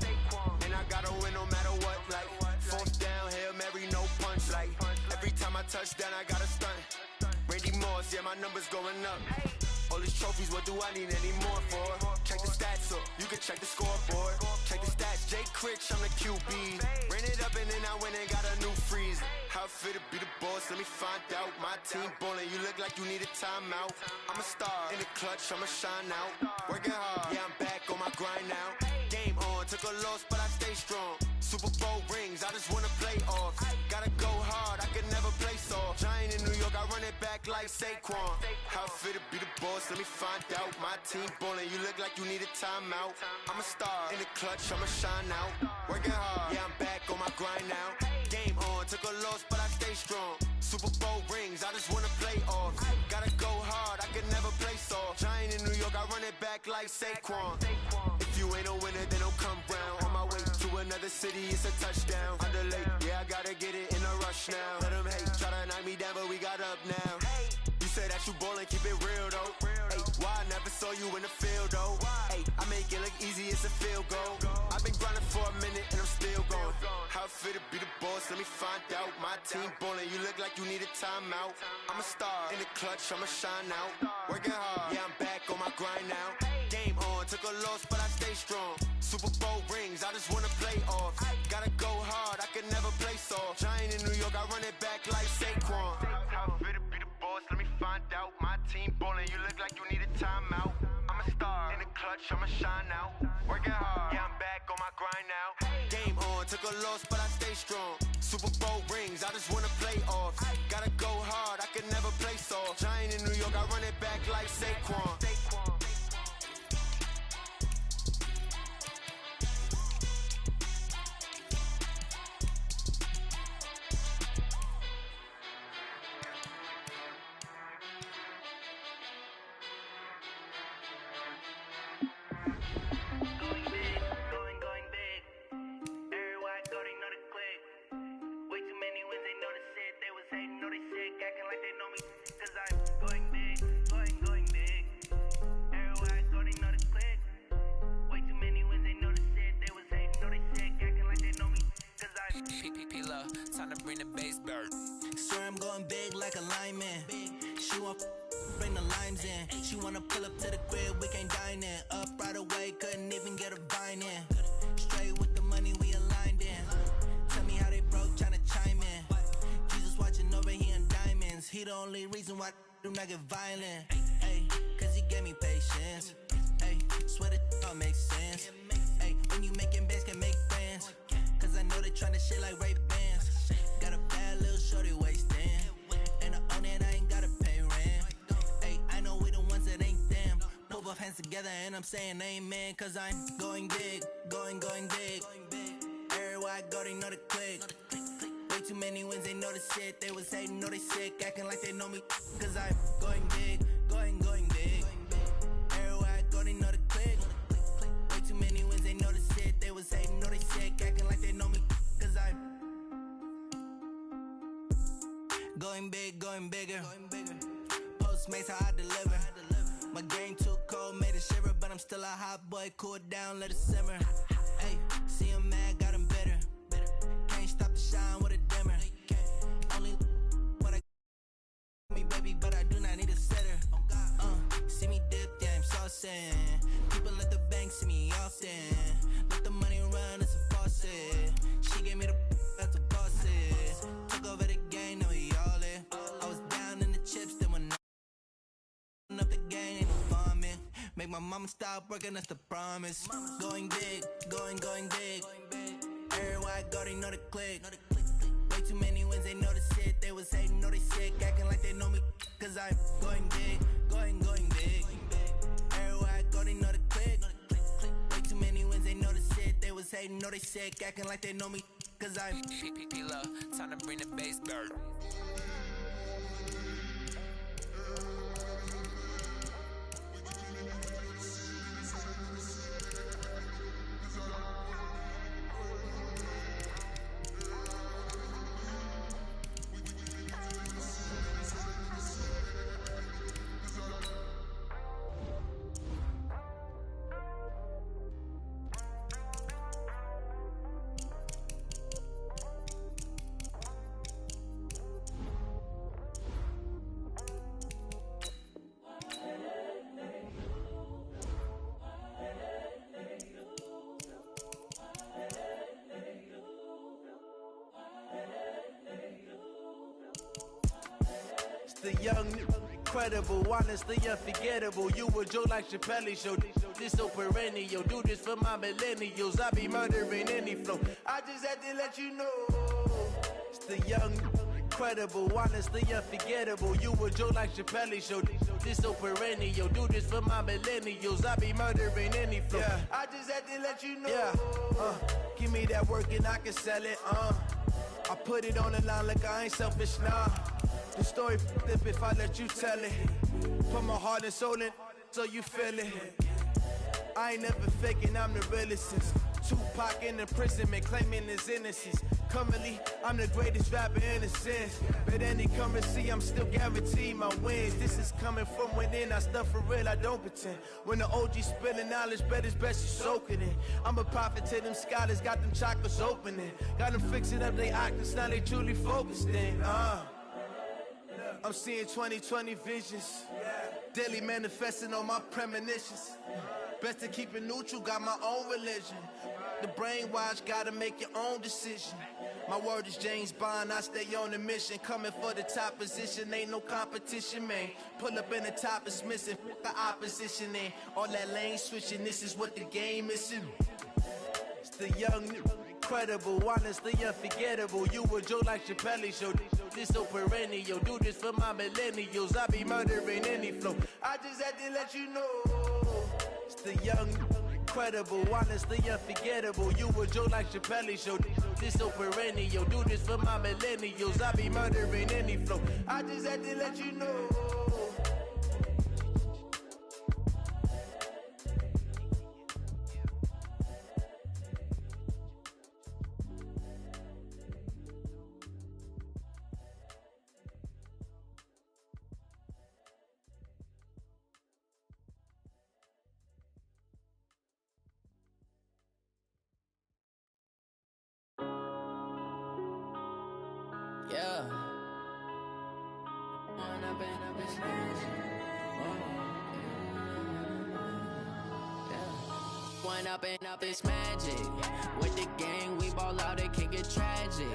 And I gotta win no matter what, like fourth down, Hail Mary, no punch. Like every time I touch down, I gotta stunt. Randy Moss, yeah, my numbers going up. All these trophies, what do I need any more for? Check the stats up, you can check the scoreboard. Check the stats, Jay Critch, I'm the QB. Ran it up and then I went and got a new freeze. How it fit to be the boss, let me find out. My team ballin', you look like you need a timeout. I'm a star, in the clutch, I'ma shine out. Working hard, yeah, I'm back on my grind now. Game on, took a loss, but I stay strong. Super Bowl rings, I just wanna play off. Gotta go hard, I can never play soft. Giant in New York, I run it back like Saquon. How it fit to be the boss, let me find out. My team ballin', you look like you need a timeout. I'm a star, in the clutch, I'ma shine out. Working hard, yeah, I'm back on my grind now. Game on, took a loss, but I stay strong. Super Bowl rings, I just wanna play off. Gotta go hard, I can never play soft. Giant in New York, I run it back like Saquon. If you ain't a winner, then don't come round. On my way to another city, it's a touchdown. Underlay, yeah, I gotta get it in a rush now. Let them hate, try to knock me down, but we got up now. You say that you ballin', keep it real though. Ay, why I never saw you in the field though? Ay, I make it look easy, it's a field goal. I've been grinding for a minute and I'm still going. How it fit to be the boss, let me find out. My team ballin', you look like you need a timeout. I'm a star, in the clutch, I'ma shine out. Working hard, yeah, I'm back on my grind now. Game on, took a loss, but I stay strong. Super Bowl rings, I just wanna play off. Gotta go hard, I can never play soft. Giant in New York, I run it back like Saquon. How it fit to be the boss, let me find out. My team ballin', you look like you need a timeout. I'm a star, in the clutch, I'ma shine out. Working hard, yeah, I'm back on my grind now. Game on, took a loss, but I stay strong. Super Bowl rings, I just wanna play off. Gotta go hard, I can never play soft. Giant in New York, I run it back like Saquon. Time to bring the bass back. Swear I'm going big like a lineman. She want bring the limes in. She wanna pull up to the crib, we can't dine in. Up right away, couldn't even get a vine in. Straight with the money, we aligned in. Tell me how they broke, tryna chime in. Jesus watching over, he in diamonds. He the only reason why I do not get violent. Ay, cause he gave me patience. Ay, swear that all makes sense. Ay, when you making bands, can make friends. Cause I know they tryna shit like Ray-Bans. Got a bad little shorty wasting. And I own it, I ain't gotta pay rent. Ay, I know we the ones that ain't them. Put both hands together and I'm saying amen. Cause I'm going big, going big. Everywhere I go, they know the click. Way too many wins, they know the shit. They was hating, know they sick, acting like they know me. Cause I'm going big, going big. Everywhere I go, they know the click. Way too many wins, they know the shit. They was hating, know they sick, acting like they know me. Cause I'm going big, going bigger. Postmates how I deliver. My game too cold, made it shiver, but I'm still a hot boy. Cool it down, let it simmer. Hey, see him mad, got him bitter. Can't stop the shine with a dimmer. Only what I me, baby, but I do not need a sitter. See me dip, yeah, I'm saucing. People at the bank see me often. Let the money run, it's a faucet. She gave me the that's a faucet. Took over the game, now we all in. I was down in the chips, then when I up the game, ain't no bombing. Make my mama stop working, that's the promise. Going big, going big. Everywhere I go, they know the click. Way too many wins, they know the shit. They was hating, know they sick, acting like they know me. Cause I'm going big, going big. Everywhere I go, they know the click. Way too many wins, they know the shit. They was hating, know they sick, acting like they know me. Cause I'm P-P-P-Love, time to bring the bass back. The young, incredible, honestly unforgettable. You a joke like Chappelle show. This so perennial. Do this for my millennials. I be murdering any flow. I just had to let you know. It's the young, incredible, honestly unforgettable. You a joke like Chappelle show. This so perennial. Do this for my millennials. I be murdering any flow. Yeah. I just had to let you know. Yeah. Give me that work and I can sell it. I put it on the line like I ain't selfish, nah. The story flip if I let you tell it. Put my heart and soul in so you feel it. I ain't never faking, I'm the realest since Tupac in imprisonment, claiming his innocence. Currently, I'm the greatest rapper in a sense. But any currency, I'm still guaranteed my wins. This is coming from within, I stuff for real, I don't pretend. When the OG spilling knowledge, bet it's best you soak it in. I'm a prophet to them scholars, got them chakras opening. Got them fixing up they octaves, now they truly focused in. I'm seeing 2020 visions, daily manifesting on my premonitions. Best to keep it neutral, got my own religion. The brainwash, gotta make your own decision. My word is James Bond, I stay on the mission. Coming for the top position, ain't no competition, man. Pull up in the top, it's missing, the opposition in. All that lane switching, this is what the game is. It's the young, incredible, honestly unforgettable. You a joke like Chappelle show. This so perennial. Do this for my millennials. I be murdering any flow. I just had to let you know. It's the young, incredible, honestly unforgettable. You a joke like Chappelle show. This so perennial. Do this for my millennials. I be murdering any flow. I just had to let you know. Yeah. One up and up, it's magic. With the gang, we ball out, it can get tragic.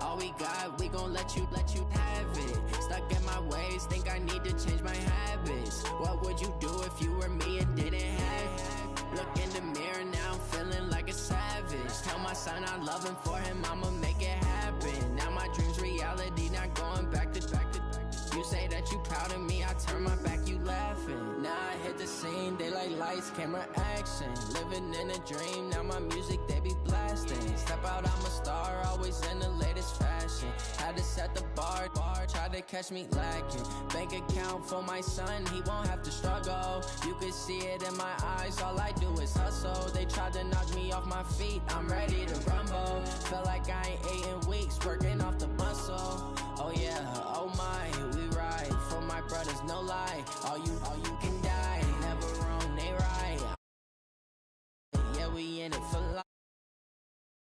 All we got, we gon' let you have it. Stuck in my ways, think I need to change my habits. What would you do if you were me and didn't have it? Look in the mirror, now I'm feeling like a savage. Tell my son I love him, for him I'ma make it happen. Now my dream's reality, not going back to. You say that you proud of me, I turn my back, you laughing. Now I hit the scene, daylight lights, camera action. Living in a dream, now my music, they be blasting. Step out, I'm a star, always in the latest fashion. Had to set the bar, try to catch me lacking. Bank account for my son, he won't have to struggle. You can see it in my eyes, all I do is hustle. They tried to knock me off my feet, I'm ready to rumble. Feel like I ain't ate in weeks, working off the muscle. Oh yeah, oh my, we ride for my brothers, no lie. All you